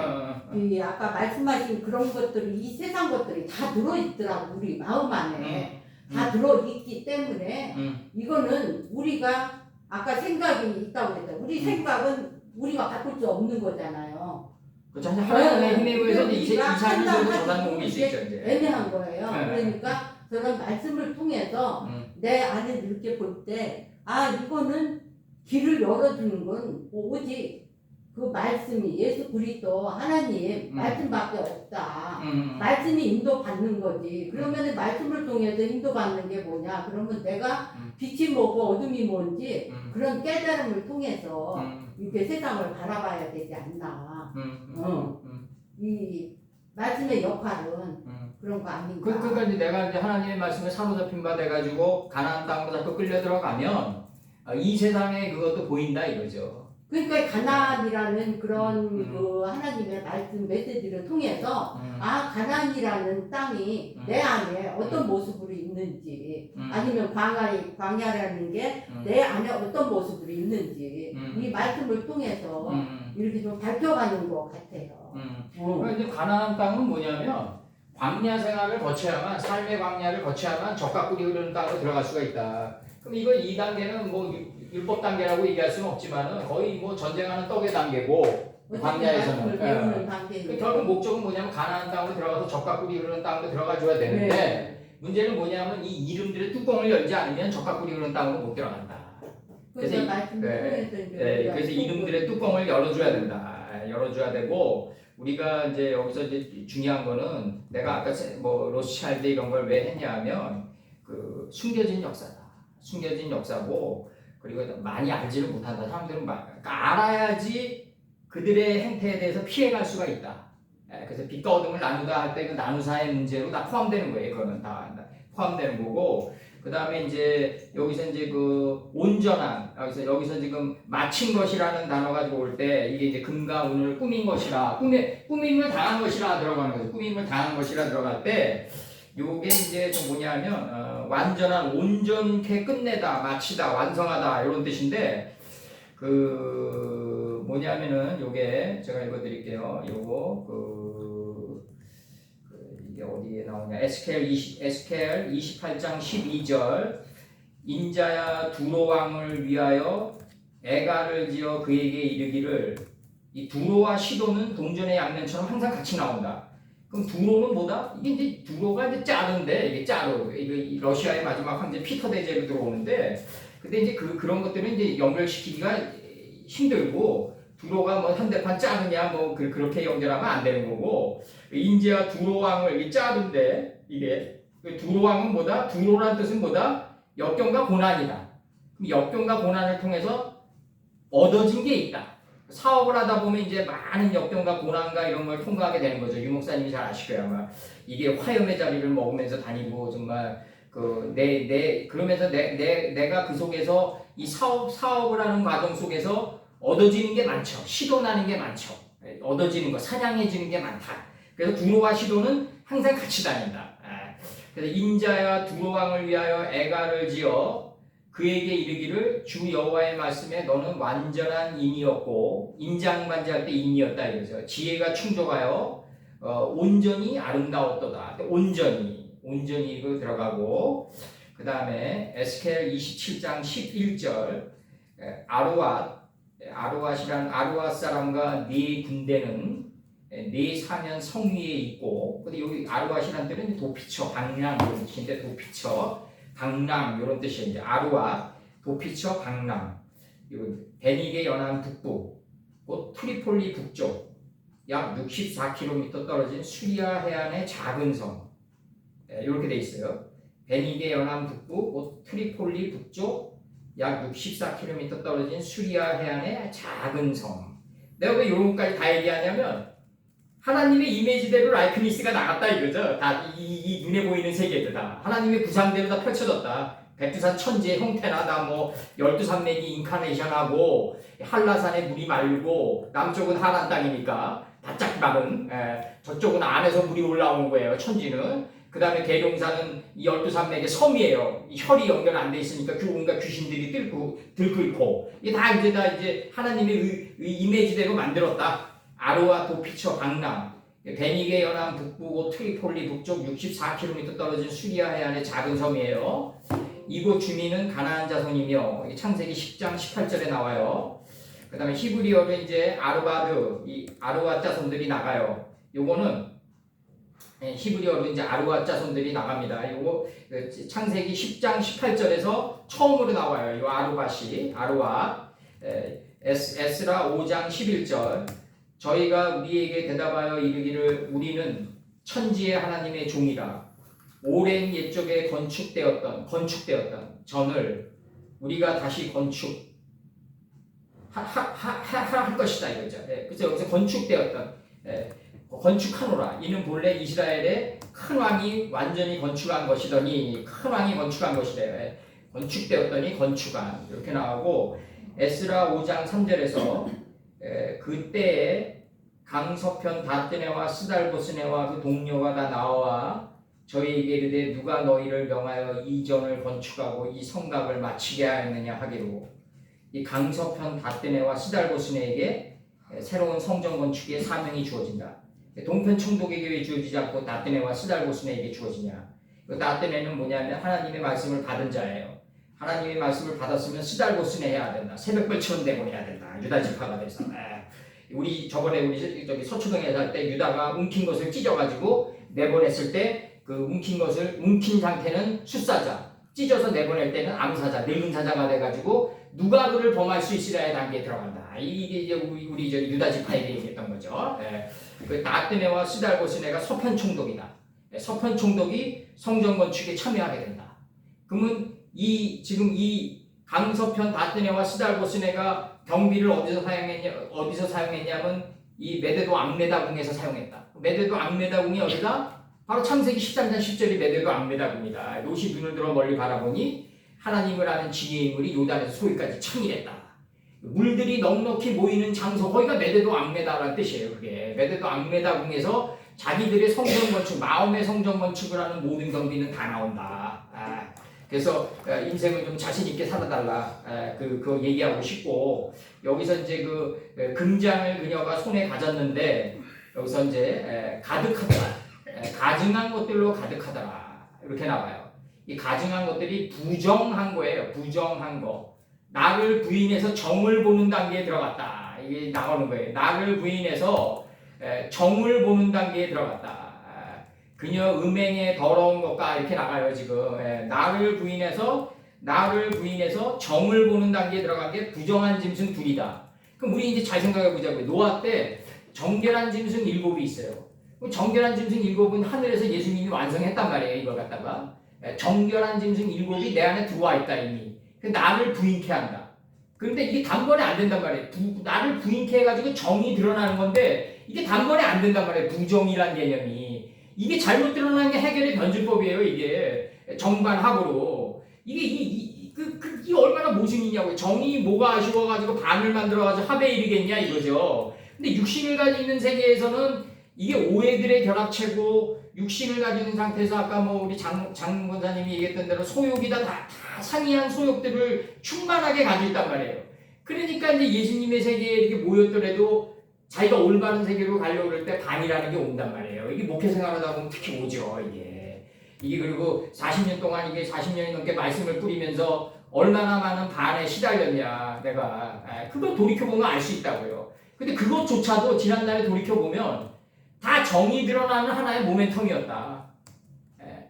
이 아까 말씀하신 그런 것들이 이 세상 것들이 다 들어있더라고. 우리 마음 안에 다 들어있기 때문에 이거는 우리가 아까 생각이 있다고 그랬죠. 우리 생각은 우리가 바꿀 수 없는 거잖아요. 그렇죠. 하나님의 힘에 의해서 이 산을 들고 저 산을 옮길 수 있죠. 이제. 애매한 거예요. 그러니까 저는 말씀을 통해서 내 안에 이렇게 볼 때 이거는 길을 열어주는 건 오직 그 말씀이 예수 그리스도 하나님 말씀밖에 없다. 말씀이 인도받는 거지. 그러면 말씀을 통해서 인도받는 게 뭐냐? 그러면 내가 빛이 뭐고 어둠이 뭔지 그런 깨달음을 통해서 이렇게 세상을 바라봐야 되지 않나. 이 말씀의 역할은 그런 거 아닌가. 그러니까 이제 내가 이제 하나님의 말씀에 사로잡힌 바 돼가지고 가나안 땅으로 자꾸 끌려 들어가면 이 세상에 그것도 보인다 이거죠. 그러니까 가나안이라는 그런 그 하나님의 말씀 메시지를 통해서 가나안이라는 땅이 내 안에 어떤 모습으로 있는지 아니면 광야라는 게 내 안에 어떤 모습으로 있는지 이 말씀을 통해서 이렇게 좀 밝혀가는 것 같아요. 그러니까 이제 가나안 땅은 뭐냐면 광야 생활을 거쳐야만 삶의 광야를 거쳐야만 젖과 꿀이 흐르는 땅으로 들어갈 수가 있다. 그럼 이거 2단계는 뭐 율법 단계라고 얘기할 수는 없지만은 거의 뭐 전쟁하는 떡의 단계고 광야에서는 결국 목적은 뭐냐면 가나안 땅으로 들어가서 젖과 꿀이 흐르는 땅으로 들어가줘야 되는데 문제는 뭐냐면 이 이름들의 뚜껑을 열지 않으면 젖과 꿀이 흐르는 땅으로 못 들어간다. 그래서 이름들의 뚜껑을 열어줘야 된다. 열어줘야 되고 우리가 이제 여기서 이제 중요한 거는 내가 아까 뭐 로스차일드 이런 걸 왜 했냐면 그 숨겨진 역사다. 숨겨진 역사고 그리고 많이 알지를 못한다. 사람들은 알아야지 그들의 행태에 대해서 피해갈 수가 있다. 그래서 빛과 어둠을 나누다 할 때 그 나누사의 문제로 다 포함되는 거예요. 그거는 다 포함되는 거고 그 다음에 이제 여기서 이제 그 온전한 여기서 지금 마친 것이라는 단어 가지고 올 때 이게 이제 금과 은을 꾸민 것이라 꾸밈을 당한 것이라 들어가는 거죠. 꾸밈을 당한 것이라 들어갈 때 요게 이제 좀 뭐냐면 완전한 온전케 끝내다 마치다 완성하다 이런 뜻인데 그 뭐냐면은 요게 제가 읽어드릴게요. 요거 이게 어디에 나오냐? 에스겔 28장 12절 인자야 두로 왕을 위하여 애가를 지어 그에게 이르기를 이 두로와 시도는 동전의 양면처럼 항상 같이 나온다. 그럼 두로는 뭐다? 이게 이제 두로가 이제 짜르인데 이게 짜르 이게 러시아의 마지막 황제 피터 대제로 들어오는데 근데 이제 그런 것들은 이제 연결시키기가 힘들고 두로가 뭐 현대판 짜르냐 뭐 그렇게 연결하면 안 되는 거고 인제와 두로 왕을 이 짜르인데 이게 두로 왕은 뭐다? 두로란 뜻은 뭐다? 역경과 고난이다. 그럼 역경과 고난을 통해서 얻어진 게 있다. 사업을 하다 보면 이제 많은 역경과 고난과 이런 걸 통과하게 되는 거죠. 유 목사님이 잘 아실 거예요 아마. 이게 화염의 자리를 먹으면서 다니고 정말 그러면서 내가 그 속에서 이 사업을 하는 과정 속에서 얻어지는 게 많죠. 시도나는 게 많죠. 얻어지는 거, 사냥해지는 게 많다. 그래서 두로와 시도는 항상 같이 다닌다. 그래서 인자야 두로 왕을 위하여 애가를 지어 그에게 이르기를 주 여호와의 말씀에 너는 완전한 인이었고 인장반지할 때 인이었다 이거죠. 지혜가 충족하여 온전히 아름다웠도다. 온전히 이거 들어가고 그 다음에 에스겔 27장 11절 아루앗이란 아루앗 사람과 네 군대는 네 사면 성 위에 있고 근데 여기 아루앗이란 뜻은 도피처 강랑 이런 뜻인데 도피처 강남 이런 뜻이에요. 이제 아루아, 도피처, 강남, 베니게 연안 북부, 곧 트리폴리 북쪽, 약 64km 떨어진 수리아 해안의 작은 섬 이렇게 돼 있어요. 베니게 연안 북부, 곧 트리폴리 북쪽, 약 64km 떨어진 수리아 해안의 작은 섬. 내가 왜 이런 것까지 다 얘기하냐면 하나님의 이미지대로 라이프니스가 나갔다 이거죠. 다 이 눈에 보이는 세계들 다 하나님의 구상대로 다 펼쳐졌다. 백두산 천지의 형태나 다 뭐 12산맥이 인카네이션하고 한라산에 물이 말고 남쪽은 하란 땅이니까 바짝 마른 저쪽은 안에서 물이 올라오는 거예요. 천지는. 그 다음에 계룡산은 이 12산맥의 섬이에요. 이 혈이 연결 안 돼 있으니까 온갖 귀신들이 들끓고 이게 다 이제 하나님의 이미지대로 만들었다. 아루아 도피처 강남 베니게 연안 북부고 트리폴리 북쪽 64km 떨어진 수리아 해안의 작은 섬이에요. 이곳 주민은 가나안 자손이며 창세기 10장 18절에 나와요. 그 다음에 히브리어로 이제 아르바드 이 아루아 자손들이 나가요. 요거는 히브리어로 이제 아루아 자손들이 나갑니다. 요거 창세기 10장 18절에서 처음으로 나와요. 요 아루바시 아루아 에스라 5장 11절 저희가 우리에게 대답하여 이르기를 우리는 천지의 하나님의 종이라 오랜 옛적에 건축되었던 전을 우리가 다시 할 것이다 이거죠. 그래서 여기서 건축되었던 건축하노라 이는 본래 이스라엘의 큰 왕이 완전히 건축한 것이더니 큰 왕이 건축한 것이래요. 건축되었더니 건축한 이렇게 나오고 에스라 5장 3절에서 그때에 강서편 다뜨네와 스달보스네와 그 동료가 다 나와 저희에게 이르되 누가 너희를 명하여 이 전을 건축하고 이 성곽을 마치게 하였느냐 하기로 이 강서편 다뜨네와 스달보스네에게 새로운 성전 건축의 사명이 주어진다. 동편 총독에게 왜 주어지지 않고 다뜨네와 스달보스네에게 주어지냐? 그 다뜨네는 뭐냐면 하나님의 말씀을 받은 자예요. 하나님의 말씀을 받았으면 스달보스네 해야 된다. 새벽별처럼 내보내야 된다. 유다 지파가 돼서. 저번에 우리 저기 서초동에 살 때 유다가 움킨 것을 찢어가지고 내보냈을 때 그 움킨 상태는 숫사자, 찢어서 내보낼 때는 암사자, 늙은 사자가 돼가지고 누가 그를 범할 수 있으랴의 단계에 들어간다. 이게 이제 우리 저기 유다 지파에게 얘기했던 거죠. 그 다뜨네와 스달보스네가 서편 총독이다. 서편 총독이 성전 건축에 참여하게 된다. 그러면 지금 이 강서편 다뜨네와 스달보스네가 경비를 어디서 사용했냐면 이 메데도 앙메다궁에서 사용했다. 메데도 앙메다궁이 어디다? 바로 창세기 13장 10절이 메대도 악메다입니다. 롯이 눈을 들어 멀리 바라보니 하나님을 아는 지혜의 인물이 요단에서 소위까지 창일했다. 물들이 넉넉히 모이는 장소, 거기가 메대도 악메다라는 뜻이에요. 그게 메대도 악메다궁에서 자기들의 성전 건축, 마음의 성전 건축을 하는 모든 경비는 다 나온다. 그래서 인생을 좀 자신 있게 살아달라. 그거 얘기하고 싶고, 여기서 이제 금장을 그녀가 손에 가졌는데 여기서 이제 가득하더라. 가증한 것들로 가득하더라. 이렇게 나와요. 이 가증한 것들이 부정한 거예요. 부정한 거. 나를 부인해서 정을 보는 단계에 들어갔다. 이게 나오는 거예요. 나를 부인해서 정을 보는 단계에 들어갔다. 그녀 음행에 더러운 것과 이렇게 나가요 지금. 나를 부인해서 정을 보는 단계에 들어간 게 부정한 짐승 둘이다. 그럼 우리 이제 잘 생각해 보자고요. 노아 때 정결한 짐승 7이 있어요. 정결한 짐승 7은 하늘에서 예수님이 완성했단 말이에요. 이걸 갖다가 정결한 짐승 7이 내 안에 들어와 있다 이미. 나를 부인케 한다. 그런데 이게 단번에 안 된단 말이에요. 나를 부인케 해가지고 정이 드러나는 건데 이게 단번에 안 된단 말이에요. 부정이란 개념이. 이게 잘못 드러나는 게 해결의 변증법이에요. 이게 정반합으로. 이게 얼마나 모순이냐고요. 정이 뭐가 아쉬워가지고 반을 만들어가지고 합에 이르겠냐 이거죠. 근데 육신을 가지고 있는 세계에서는 이게 오해들의 결합체고, 육신을 가지고 있는 상태에서 아까 우리 장 권사님이 얘기했던 대로 소욕이 다 상이한 소욕들을 충만하게 가지고 있단 말이에요. 그러니까 이제 예수님의 세계에 이렇게 모였더라도 자기가 올바른 세계로 가려고 그럴 때 반이라는 게 온단 말이에요. 이게 목회 생활하다 보면 특히 오죠, 이게 그리고 40년 동안 이게 40년이 넘게 말씀을 뿌리면서 얼마나 많은 반에 시달렸냐, 내가. 그걸 돌이켜보면 알 수 있다고요. 근데 그것조차도 지난날에 돌이켜보면 다 정이 드러나는 하나의 모멘텀이었다.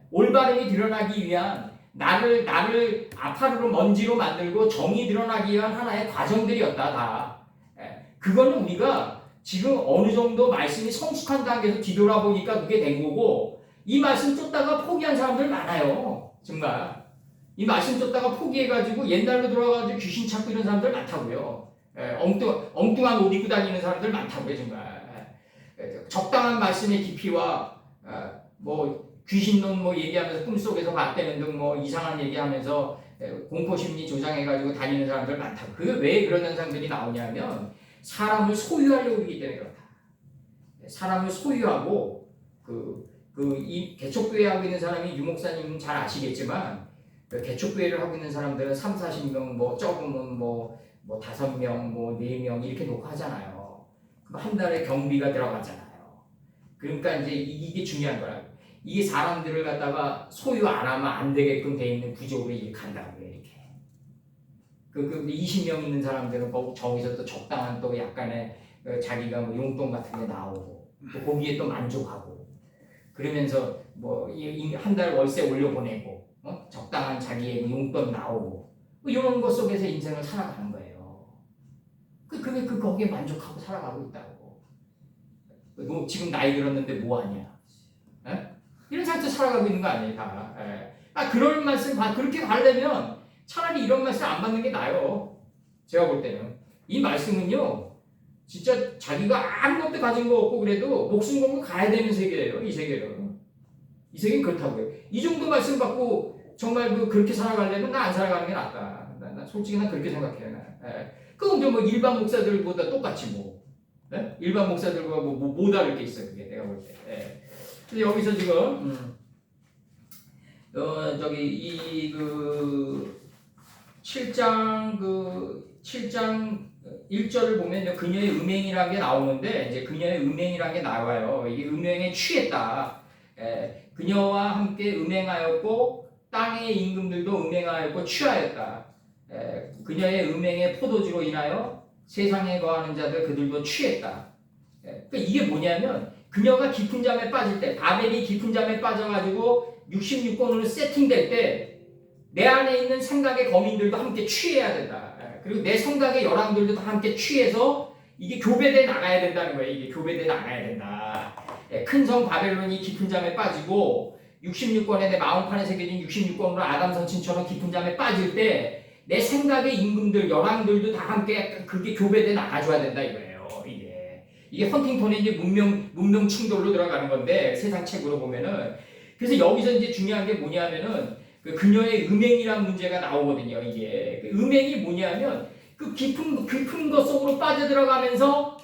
올바름이 드러나기 위한 나를 아파르로 먼지로 만들고 정이 드러나기 위한 하나의 과정들이었다, 다. 그거는 우리가 지금 어느 정도 말씀이 성숙한 단계에서 뒤돌아보니까 그게 된 거고, 이 말씀 쫓다가 포기한 사람들 많아요. 정말. 이 말씀 쫓다가 포기해가지고 옛날로 돌아가가지고 귀신 찾고 이런 사람들 많다고요. 엉뚱한 옷 입고 다니는 사람들 많다고요, 정말. 적당한 말씀의 깊이와 귀신론 얘기하면서 꿈속에서 봤다는 등 이상한 얘기하면서 공포심리 조장해가지고 다니는 사람들 많다고. 그게 왜 그런 현상들이 나오냐면 사람을 소유하려고 그러기 때문에 그렇다. 사람을 소유하고 이 개척교회 하고 있는 사람이 유목사님은 잘 아시겠지만 개척교회를 하고 있는 사람들은 3, 40명 적으면 5명, 4명 이렇게 놓고 하잖아요. 그럼 한 달에 경비가 들어가잖아요. 그러니까 이제 이게 중요한 거라. 이게 사람들을 갖다가 소유 안 하면 안 되게끔 돼 있는 구조로 이렇게 간다고요, 이렇게. 20명 있는 사람들은 저기서 또 적당한 또 약간의 자기가 용돈 같은 게 나오고, 또 거기에 또 만족하고, 그러면서 한 달 월세 올려보내고, 적당한 자기의 용돈 나오고, 이런 것 속에서 인생을 살아가는 거예요. 거기에 만족하고 살아가고 있다고. 지금 나이 들었는데 뭐 하냐? 이런 상태에서 살아가고 있는 거 아니에요, 다. 그럴 말씀, 그렇게 가려면 차라리 이런 말씀 안 받는 게 나아요. 제가 볼 때는. 이 말씀은요, 진짜 자기가 아무것도 가진 거 없고 그래도 목숨 걸고 가야 되는 세계예요, 이 세계는. 이 세계는 그렇다고요. 이 정도 말씀 받고 정말 그렇게 살아가려면 나 안 살아가는 게 낫다. 솔직히 난 그렇게 생각해요. 그건 일반 목사들보다 똑같이 일반 목사들과 뭐 다를 게 있어요, 그게 내가 볼 때. 근데 여기서 지금, 7장 1절을 보면 그녀의 음행이라는 게 나오는데, 이제 그녀의 음행이라는 게 나와요. 이게 음행에 취했다. 그녀와 함께 음행하였고, 땅의 임금들도 음행하였고, 취하였다. 그녀의 음행의 포도주로 인하여 세상에 거하는 자들 그들도 취했다. 그러니까 이게 뭐냐면, 그녀가 깊은 잠에 빠질 때, 바벨이 깊은 잠에 빠져가지고 66권으로 세팅될 때 내 안에 있는 생각의 거민들도 함께 취해야 된다. 그리고 내 생각의 열왕들도 다 함께 취해서 이게 교배돼 나가야 된다는 거예요. 이게 교배돼 나가야 된다. 큰 성 바벨론이 깊은 잠에 빠지고 66권에 내 마음판에 새겨진 66권으로 아담 선친처럼 깊은 잠에 빠질 때 내 생각의 임금들, 열왕들도 다 함께 그게 교배돼 나가줘야 된다 이거예요. 이게 헌팅턴의 이제 문명 충돌로 들어가는 건데 세상 책으로 보면은 그래서 여기서 이제 중요한 게 뭐냐면은 그 그녀의 음행이란 문제가 나오거든요. 이게 그 음행이 뭐냐면 그 깊은 것 속으로 빠져들어가면서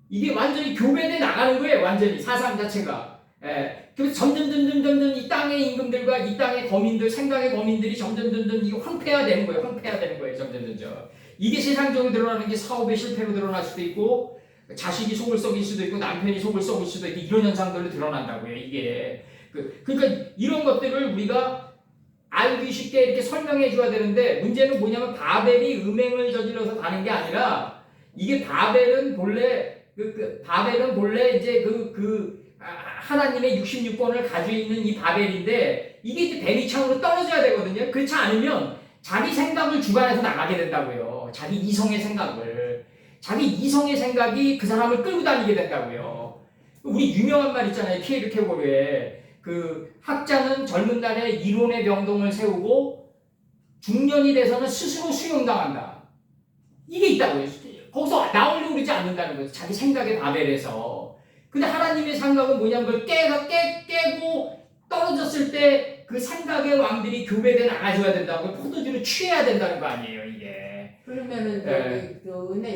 이게 완전히 교배돼 나가는 거예요. 완전히 사상 자체가. 예. 그래서 점점 이 땅의 임금들과 이 땅의 거민들, 생각의 거민들이 점점 이게 황폐화되는 거예요. 황폐화되는 거예요. 점점. 이게 세상적으로 드러나는 게 사업의 실패로 드러날 수도 있고 자식이 속을 썩일 수도 있고 남편이 속을 썩일 수도 있고 이런 현상들로 드러난다고요. 이게 그러니까 이런 것들을 우리가 알기 쉽게 이렇게 설명해 줘야 되는데 문제는 뭐냐면 바벨이 음행을 저질러서 가는 게 아니라 이게 바벨은 본래 바벨은 본래 이제 하나님의 66권을 가지고 있는 이 바벨인데 이게 이제 뱀이창으로 떨어져야 되거든요. 그렇지 않으면 자기 생각을 주관해서 나가게 된다고요. 자기 이성의 생각이 그 사람을 끌고 다니게 된다고요. 우리 유명한 말 있잖아요. 피에르 케고르의 그 학자는 젊은 날에 이론의 병동을 세우고 중년이 돼서는 스스로 수용당한다. 이게 있다고요. 거기서 나오려고 그러지 않는다는 거죠. 자기 생각의 바벨에서. 근데 하나님의 생각은 뭐냐면 그걸 깨고 떨어졌을 때 그 생각의 왕들이 교배돼 나가줘야 된다고 포도주를 취해야 된다는 거 아니에요, 이게. 그러면은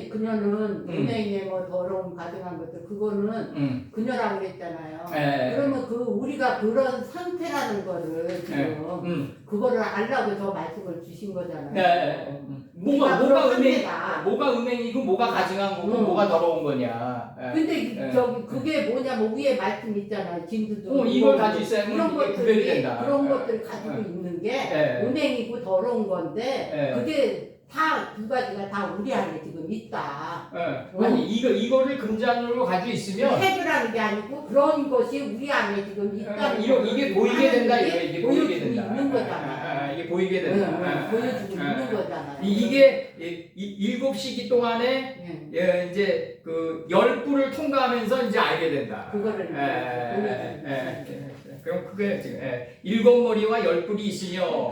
그녀는 은행에 뭐 더러움 가득한 것들 그거는 그녀라고 그랬잖아요. 그러면 우리가 그런 상태라는 거를 지금 그거를 알라고 저 말씀을 주신 거잖아요. 뭐가 음행이고 뭐가 가증한 거고 뭐가 더러운 거냐. 근데 그게 뭐냐면 위에 말씀 있잖아요. 진두도 이걸 가지고 있어야 그런 이게 구별이 된다. 그런 것들 가지고 있는 게 음행이고 더러운 건데 그게 다 두 가지가 다 우리 안에 지금 있다. 아니 이거를 금잔으로 가지고 있으면 해결하는 게 아니고 그런 것이 우리 안에 지금 있다. 이게 보이게 된다. 이게 보이게 된다. 있는 거잖아요. 이게 보이게 된다. 보여주고 있는 거잖아요. 이게 7시기 동안에 이제 그 10불을 통과하면서 이제 알게 된다. 그거를 그럼 그게 지금 7머리와 10불이 있으며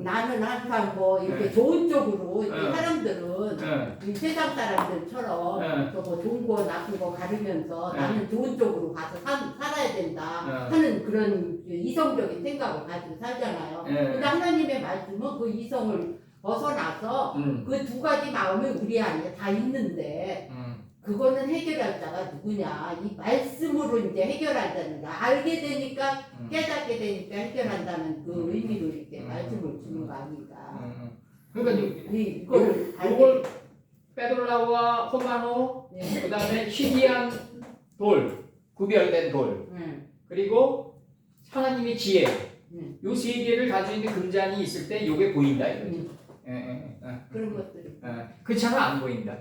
나는 항상 이렇게 좋은 쪽으로 사람들은 이 세상 사람들처럼 뭐 좋은 거 나쁜 거 가르면서 나는 좋은 쪽으로 가서 살아야 된다 하는 그런 이성적인 생각을 가지고 살잖아요. 근데 하나님의 말씀은 그 이성을 벗어나서 그 두 가지 마음이 우리 안에 다 있는데 그거는 해결할 자가 누구냐? 이 말씀으로 이제 해결한다는 거. 알게 되니까 깨닫게 되니까 해결한다는 그 의미로 이렇게 말씀을 주는 거 아닌가? 그러니까 이걸 페돌라와 호마노, 그다음에 희귀한 돌, 구별된 돌, 그리고 하나님의 지혜, 요 세 개를 가지고 있는 금잔이 있을 때 요게 보인다 이거지. 그런 것들이. 그렇잖아 안 보인다.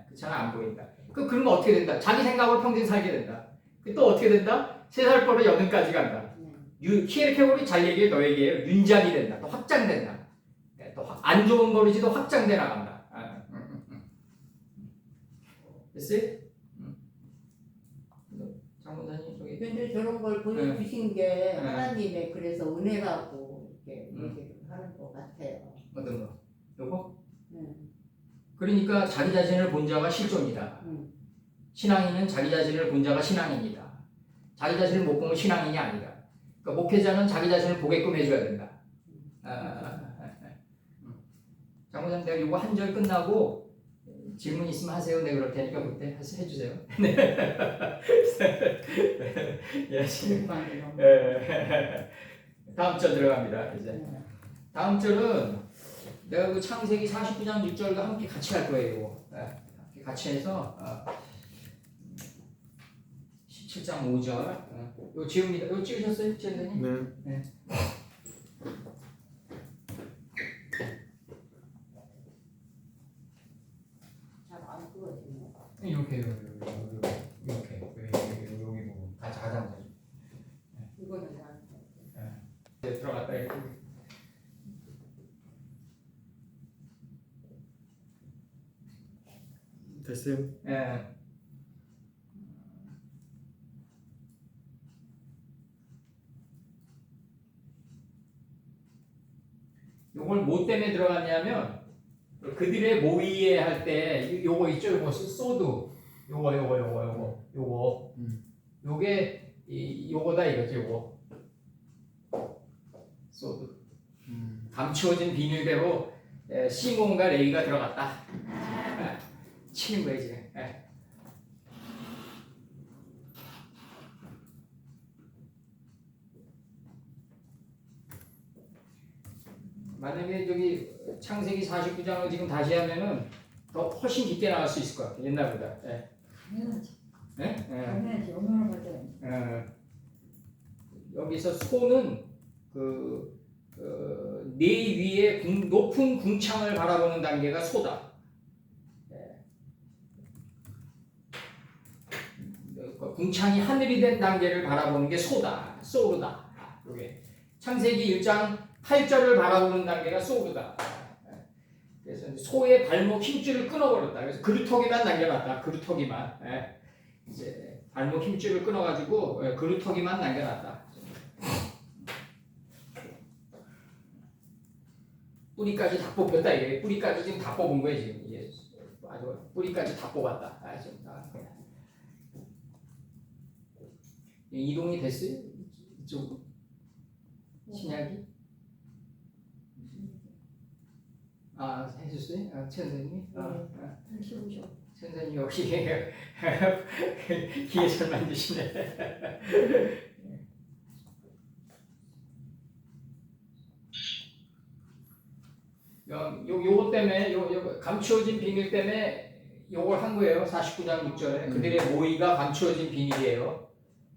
그렇잖아 안 보인다. 그러면 어떻게 된다? 자기 생각으로 평생 살게 된다. 또 어떻게 된다? 3살 버릇 8까지 간다. 키에르케고르 잘 얘기해 너에게 윤작이 된다. 또 확장된다. 또 안 좋은 버릇이 또 확장돼 나간다. 됐어요? 장모사님 저기. 근데 저런 걸 보여주신 게 하나님의 그래서 은혜라고 이렇게 하는 것 같아요. 어떤 거? 요거? 그러니까 자기 자신을 본 자가 실존이다. 신앙인은 자기 자신을 본 자가 신앙인이다. 자기 자신을 못 보면 신앙인이 아니다. 그러니까 목회자는 자기 자신을 보게끔 해줘야 된다. 장모님 내가 이거 한 절 끝나고 질문 있으면 하세요. 내가 그럴 테니까 그때 해주세요. 다음 절 들어갑니다. 이제 다음 절은 내가 그 창세기 49장 6절과 함께 같이 할 거예요. 같이 해서 17장 5절. 요 지웁니다. 요 찍으셨어요, 지혜님? 네. 잘안 보여지네. 이렇게 여기 부분 가장 이거는 잘. 들어갔다 이렇게. 됐어요? 요걸 뭐 때문에 들어갔냐면 그들의 모의에 할 때 요거 있죠, 요거 소드 요거. 요게 요거다 이거지 요거. 소드. 감추어진 비밀대로 시몬과 레위가 들어갔다. 치는 거예요 지금. 만약에 저기 창세기 49장을 지금 다시 하면은 더 훨씬 깊게 나갈 수 있을 것 같아요 옛날보다. 당연하지. 네? 당연하지. 얼마나 받아야 여기서 소는 네 위에 높은 궁창을 바라보는 단계가 소다. 궁창이 하늘이 된 단계를 바라보는 게 소다. 소르다. 이게 창세기 1장 8절을 바라보는 단계가 소르다. 그래서 소의 발목 힘줄을 끊어버렸다. 그래서 그루터기만 남겨놨다. 그루터기만. 이제 발목 힘줄을 끊어가지고 그루터기만 남겨놨다. 뿌리까지 다 뽑혔다. 이게 뿌리까지 지금 다 뽑은 거예요 지금. 이게 아주 뿌리까지 다 뽑았다. 지금 다. 이동이 됐어요? 이쪽으로? 신약이? 해줬어요? 천사님? 다시 오셔. 천사님 역시 기회 잘 만드시네. 요거 때문에 요 감추어진 비밀 때문에 요걸 한 거예요. 49장 6절에 그들의 모의가 감추어진 비밀이에요.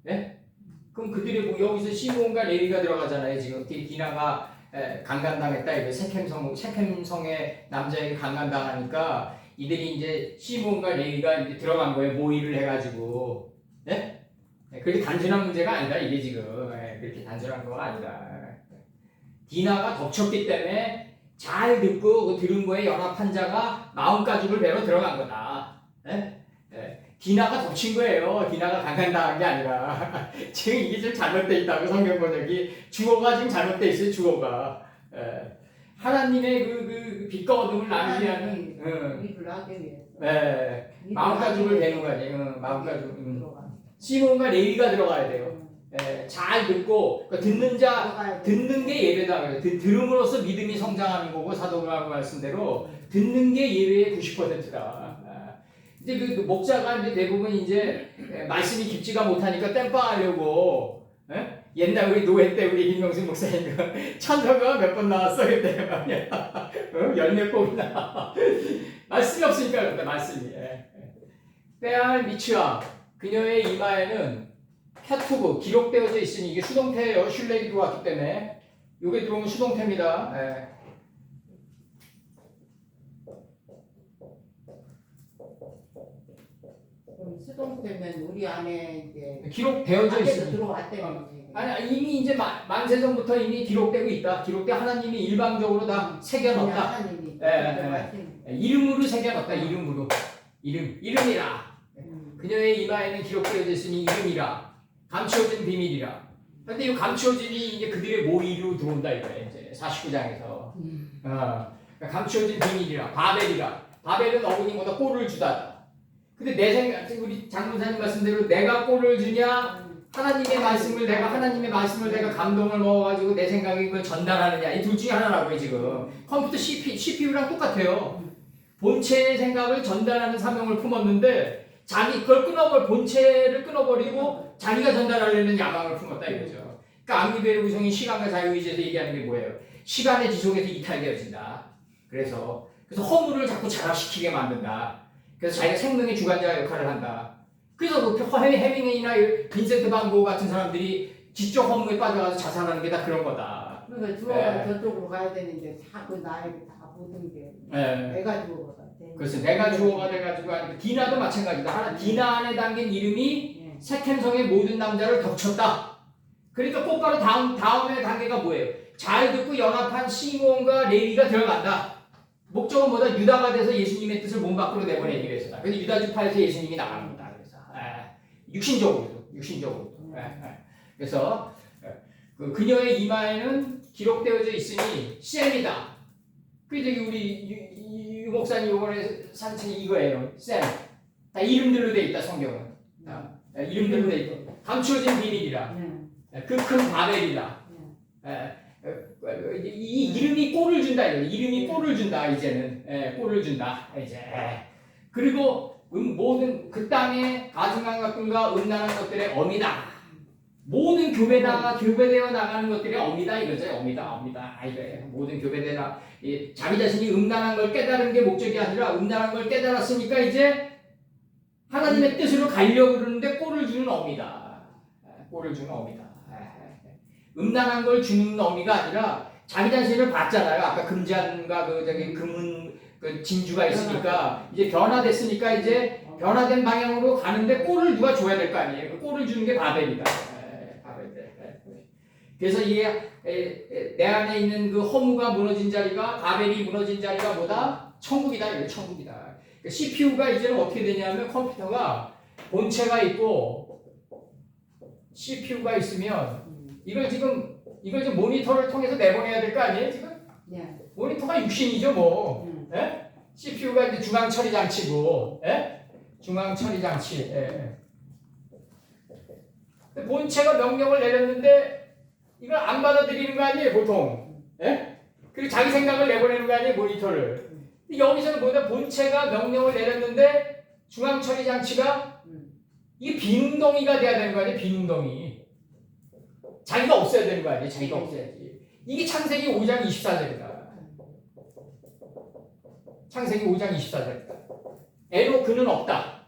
네? 그럼 그들의 여기서 시몬과 레위가 들어가잖아요. 지금 디나가 강간당했다. 이거 세켐성의 남자에게 강간당하니까 이들이 이제 시몬과 레위가 이제 들어간 거예요. 모의를 해가지고. 네? 그렇게 단순한 문제가 아니다. 이게 지금 그렇게 단순한 거가 아니라 디나가 덮쳤기 때문에 잘 듣고 그 들은 거에 연합한 자가 마음가짐을 배러 들어간 거다. 디나가 덮친 거예요. 디나가 강간당한 게 아니라 지금 이게 좀 잘못돼 있다고 성경 번역이 주어가 지금 잘못돼 있어요. 주어가 하나님의 그 빛과 어둠을 나누게 하는 우리를 하기 위해서. 마음가짐을 배는 거지. 마음가짐. 시몬과 레위가 들어가야 돼요. 잘 듣고 그러니까 듣는 게 예배다. 그래요. 들음으로써 믿음이 성장하는 거고 사도가 말씀대로 듣는 게 예배의 90%다. 이제 그 목자가 이제 대부분 이제 말씀이 깊지가 못하니까 땜빵하려고 옛날 우리 노회 때 우리 김명수 목사님 천사가 몇 번 나왔어 그때 말이야. 열몇 곡이나 말씀이 없으니까 그런다 말씀이. 빼알 미츠아 그녀의 이마에는 캬투브 기록되어져 있으니 이게 수동태예요. 슐렉이 들어왔기 때문에 이게 들어오면 수동태입니다. 수동되면 우리 안에 이제 기록되어져 있으니 들어왔대요. 아니 이미 이제 만세전부터 이미 기록되고 있다. 하나님이 일방적으로 다 새겨놨다. 이름으로 새겨놨다. 이름이라. 그녀의 이마에는 기록되어져 있으니 이름이라. 감추어진 비밀이라. 근데 이 감추어진이 이제 그들의 모의로 들어온다 이거예요. 이제 49장에서. 감추어진 비밀이라. 바벨은 어머니보다 꼴을 주다. 근데 내 생각, 우리 장문사님 말씀대로 내가 꼴을 주냐, 하나님의 말씀을 내가 감동을 먹어가지고 내 생각에 그걸 전달하느냐, 이 둘 중에 하나라고요, 지금. 컴퓨터 CPU랑 똑같아요. 본체의 생각을 전달하는 사명을 품었는데, 그걸 본체를 끊어버리고, 자기가 전달하려는 야망을 품었다, 이거죠. 그러니까 앙리베르 구성이 시간과 자유의지에서 얘기하는 게 뭐예요? 시간의 지속에서 이탈되어진다. 그래서 허물을 자꾸 자각시키게 만든다. 그래서 자기가 생명의 주관자 역할을 한다. 그래서 그 해밍웨이나 빈센트 반 고흐 같은 사람들이 지적 허무에 빠져가서 자살하는 게 다 그런 거다. 그러니까 주어가 저쪽으로 가야 되는데 자꾸 나에게 다 모든 게 내가 주어가 돼. 그래서 내가 주어가 돼가지고 디나도 마찬가지다. 디나 안에 담긴 이름이 세켐성의 모든 남자를 덮쳤다. 그러니까 곧바로 다음의 단계가 뭐예요? 잘 듣고 연합한 시몬과 레위가 들어간다. 목적은 뭐다? 유다가 돼서 예수님의 뜻을 몸 밖으로 내보내기 위해서다. 그래서 유다 지파에서 예수님이 나가는 거다. 그래서 육신적으로. 그래서 그녀의 이마에는 기록되어져 있으니 셈이다. 그게 저기 우리 유 목사님 이번에 산책이 이거예요. 셈. 다 이름들로 돼 있다 성경은. 이름들로 돼 있고 감추어진 비밀이라. 그 큰 바벨이다. 이 이름이 꼴을 준다. 이름이 꼴을 준다. 이제는 꼴을 준다. 이제 그리고 모든 그 땅의 가증한 것들과 음란한 것들의 어미다. 모든 교배되어 나가는 것들이 어미다 이거죠. 어미다. 이거예요. 모든 교배되나 자기 자신이 음란한 걸 깨달은 게 목적이 아니라 음란한 걸 깨달았으니까 이제 하나님의 뜻으로 가려고 그러는데 꼴을 주는 어미다. 꼴을 주는 어미다. 음란한 걸 주는 어미가 아니라 자기 자신을 봤잖아요. 아까 금잔과 금은 그 진주가 있으니까 이제 변화됐으니까 이제 변화된 방향으로 가는데 꼴을 누가 줘야 될 거 아니에요. 그 꼴을 주는 게 바벨이다. 그래서 이게 내 안에 있는 그 허무가 무너진 자리가 바벨이 무너진 자리가 뭐다? 천국이다. 이거 천국이다. CPU가 이제는 어떻게 되냐면 컴퓨터가 본체가 있고 CPU가 있으면 이걸 지금 모니터를 통해서 내보내야 될 거 아니에요 지금? 모니터가 육신이죠 뭐. CPU가 이제 중앙 처리 장치고, 중앙 처리 장치. 본체가 명령을 내렸는데 이걸 안 받아들이는 거 아니에요 보통. 그리고 자기 생각을 내보내는 거 아니에요 모니터를. 여기서는 뭐냐 본체가 명령을 내렸는데 중앙 처리 장치가 이게 비능동이가 돼야 되는 거 아니에요 비능동이. 자기가 없어야 되는 거 아니에요 자기가 없어야지. 이게 창세기 5장 24절이다. 창세기 5장 24절이다. 엘로 그는 없다.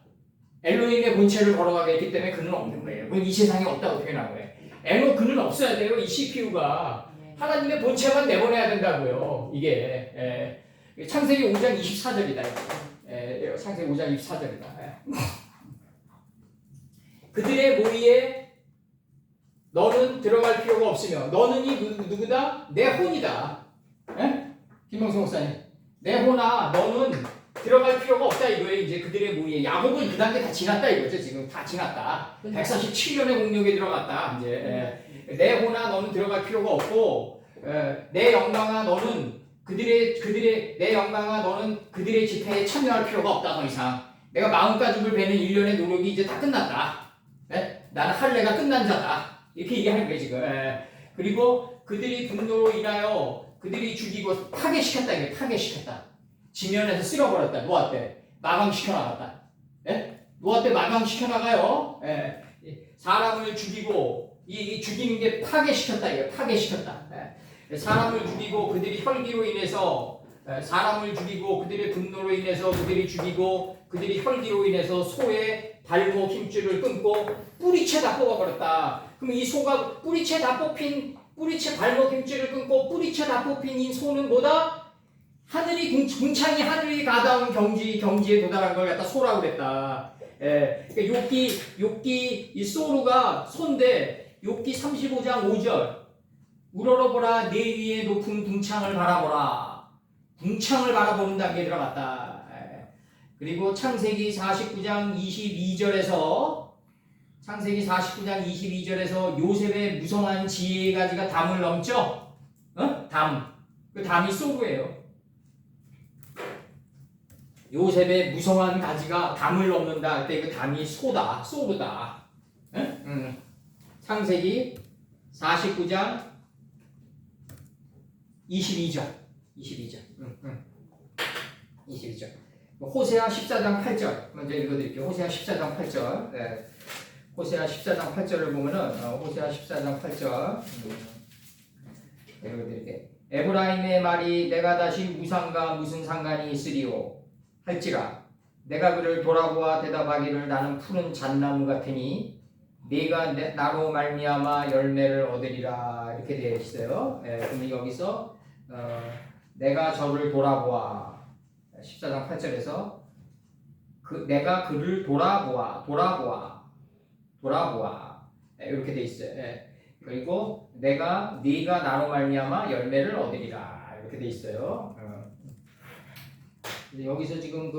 엘로힘의 본체를 걸어가게 했기 때문에 그는 없는 거예요. 그럼 이 세상에 없다고 표현한 거예요. 엘로 그는 없어야 돼요. 이 CPU가 하나님의 본체만 내보내야 된다고요. 이게 창세기 5장 24절이다. 창세기 5장 24절이다. 그들의 모의에 너는 들어갈 필요가 없으며 너는 이 누구다? 내 혼이다. 김명수 목사님. 내 혼아 너는 들어갈 필요가 없다 이거예요. 이제 그들의 모의에 야곱은 그 단계 다 지났다 이거죠. 지금 다 지났다. 147년의 공력에 들어갔다. 이제 내 혼아 너는 들어갈 필요가 없고 내 영광아 너는 내 영광아 너는 그들의 집회에 참여할 필요가 없다. 더 이상 내가 마음가짐을 베는 일련의 노력이 이제 다 끝났다. 나는 할례가 끝난 자다. 이렇게 얘기하는 거예요 지금. 그리고 그들이 분노로 인하여 그들이 죽이고 파괴시켰다. 이게 파괴시켰다. 지면에서 쓸어버렸다. 노아 때 마감시켜 나갔다. 노아 때 마감시켜 나가요. 사람을 죽이고 이 죽이는 게 파괴시켰다. 이게 파괴시켰다. 사람을 죽이고 그들이 혈기로 인해서 사람을 죽이고 그들의 분노로 인해서 그들이 죽이고 그들이 혈기로 인해서 소의 발목 힘줄을 끊고 뿌리채 다 뽑아버렸다. 그럼 이 소가 뿌리채 발목 힘줄을 끊고 뿌리채 다 뽑힌 이 소는 뭐다? 하늘이 궁창이 하늘이 가다운 경지에 도달한 걸 갖다 소라고 그랬다. 그러니까 욥기 이 소루가 소인데 욥기 35장 5절 우러러보라 내 위에 높은 궁창을 바라보라. 궁창을 바라보는 단계에 들어갔다. 그리고 창세기 49장 22절에서 요셉의 무성한 지혜 가지가 담을 넘죠? 담. 그 담이 소루예요. 요셉의 무성한 가지가 담을 넘는다 할 때 그 담이 소루다. 창세기 49장 22절. 호세아 14장 8절 먼저 읽어드릴게요. 호세아 14장 8절. 호세아 14장 8절을 보면은 호세아 14장 8절 읽어드릴게요. 에브라임의 말이 내가 다시 우상과 무슨 상관이 있으리요 할지라 내가 그를 돌아보아 대답하기를 나는 푸른 잣나무 같으니 네가 나로 말미암아 열매를 얻으리라 이렇게 되어 있어요. 그러면 여기서 내가 저를 돌아보아 14장 8절에서 내가 그를 돌아보아 이렇게 되어 있어요. 그리고 네가 나로 말미암아 열매를 얻으리라 이렇게 되어 있어요. 여기서 지금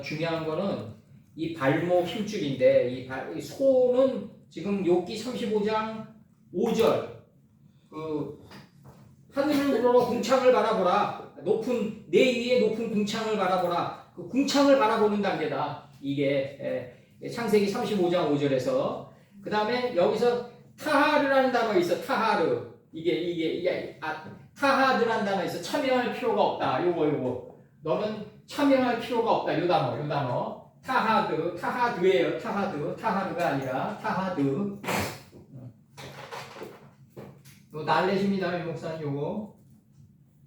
중요한 거는 이 발목 힘줄인데 이 소는 지금 욥기 35장 5절 하늘을 우러러 궁창을 바라보라. 내 위에 높은 궁창을 바라보라. 그 궁창을 바라보는 단계다. 이게 창세기 35장 5절에서 그 다음에 여기서 타하르라는 단어가 있어. 타하르 타하드라는 단어 있어. 참여할 필요가 없다. 요거 너는 참여할 필요가 없다. 요 단어 타하드예요. 타하르가 아니라 타하드. 요 날렛입니다. 이 목사님 요거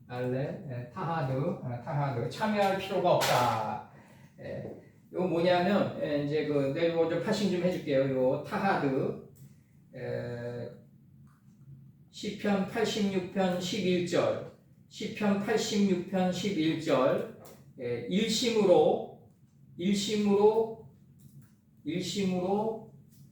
날렛 타하드 참여할 필요가 없다. 요 뭐냐면 이제 그 내가 좀 파싱 좀 해줄게요. 요 타하드 시편 86편 11절 시편 86편 11절 일심으로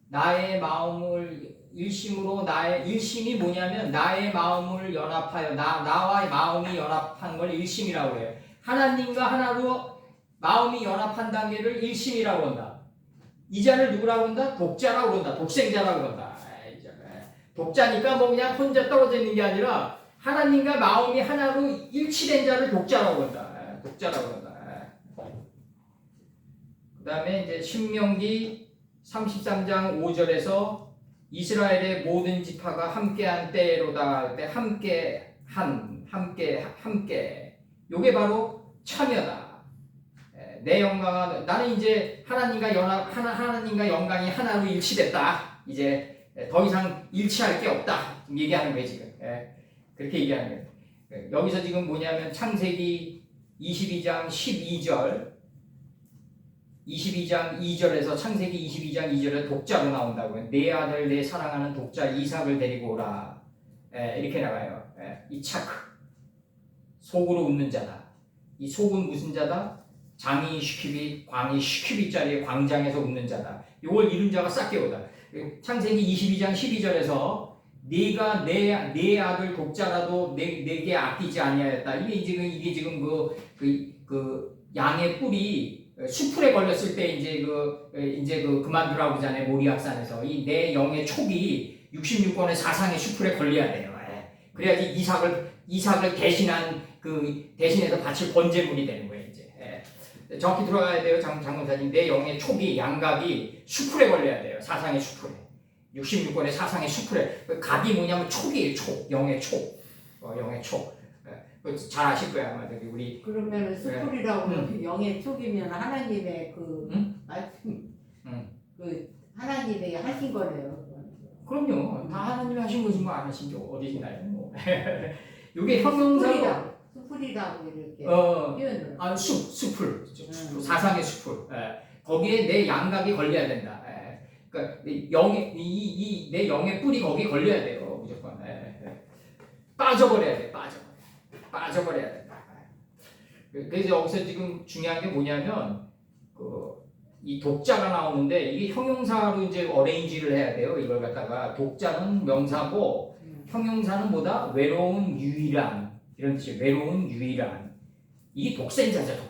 나의 마음을 일심이 뭐냐면 나의 마음을 연합하여 나와의 마음이 연합한 걸 일심이라고 해요. 하나님과 하나로 마음이 연합한 단계를 일심이라고 한다. 이 자를 누구라고 한다? 독자라고 한다. 독생자라고 한다. 독자니까 뭐 그냥 혼자 떨어져 있는 게 아니라 하나님과 마음이 하나로 일치된 자를 독자라고 한다. 독자라고 한다. 그 다음에 이제 신명기 33장 5절에서 이스라엘의 모든 지파가 함께한 때로다. 함께. 요게 바로 참여다. 내 영광은 나는 이제 하나님과 영광이 하나로 일치됐다. 이제 더 이상 일치할 게 없다. 얘기하는 거예요 지금. 그렇게 얘기하는 거예요. 여기서 지금 뭐냐면 창세기 22장 2절에서 창세기 22장 2절에 독자로 나온다고요. 내 아들 내 사랑하는 독자 이삭을 데리고 오라. 이렇게 나가요. 이차크 속으로 웃는 자다. 이 속은 무슨 자다? 장이 슈키비 광이 슈키비짜리의 광장에서 웃는 자다. 이걸 이룬 자가 싹게오다. 창세기 22장 12절에서 네가 내 아들 독자라도 내게 아끼지 아니하였다. 이게 지금 그 양의 뿔이 수풀에 걸렸을 때 이제 그만두라고 하잖아요. 모리악산에서 이 내 영의 촉이 66권의 사상의 수풀에 걸려야 돼요. 그래야지 이삭을 대신해서 바칠 번제물이 되는 거예요. 이제 정확히 들어가야 돼요. 장군사님. 내 영의 촉이 양각이 수풀에 걸려야 돼요. 사상의 수풀에. 66권의 사상의 수풀에. 각이 뭐냐면 촉이에요. 촉. 영의 촉. 영의 촉. 잘 아실 거야 아마 우리. 그러면 수풀이라고 영의 촉이면 하나님의 그 말씀, 그 하나님이 하신 거네요. 그럼요. 다 하나님이 하신 것인 거 안 하신 게 어디 있나요? 뭐. 이게 형용사로. 수풀이라고 이렇게 표현을. 수풀. 사상의 수풀. 거기에 내 양각이 걸려야 된다. 그러니까 내 영의 뿔이 거기에 걸려야 돼요. 무조건. 빠져버려야 돼. 빠져버려야 된다. 그래서 여기서 지금 중요한 게 뭐냐면 이 독자가 나오는데 이게 형용사로 이제 어레인지를 해야 돼요. 이걸 갖다가 독자는 명사고 형용사는 뭐다? 외로운 유일한 이런 뜻이에요. 외로운 유일한. 이게 독생자죠.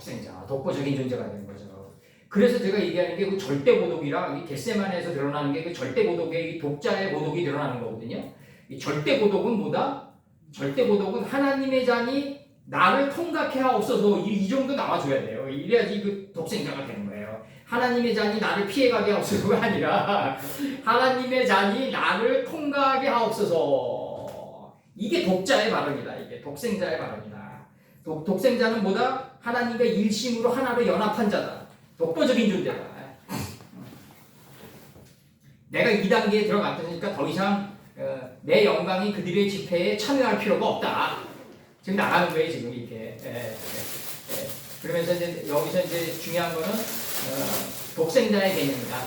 독보적인 존재가 되는 거죠. 그래서 제가 얘기하는 게 그 절대 고독이라 이 겟세마네에서 드러나는 게 그 절대 고독의 이 독자의 고독이 드러나는 거거든요. 이 절대 고독은 뭐다? 절대 고독은 하나님의 자니 나를 통각해 하옵소서 이 정도 나와줘야 돼요. 이래야지 그 독생자가 되는 거예요. 하나님의 자니 나를 피해가게 하옵소서가 아니라 하나님의 자니 나를 통각하게 하옵소서. 이게 독자의 발언이다. 이게 독생자의 발언이다. 독생자는 뭐다? 하나님과 일심으로 하나로 연합한 자다. 독보적인 존재다. 내가 이 단계에 들어갔으니까 더 이상 내 영광이 그들의 집회에 참여할 필요가 없다. 지금 나가는 거예요, 지금 이렇게. 그러면서 이제 여기서 이제 중요한 거는 독생자의 개념이다.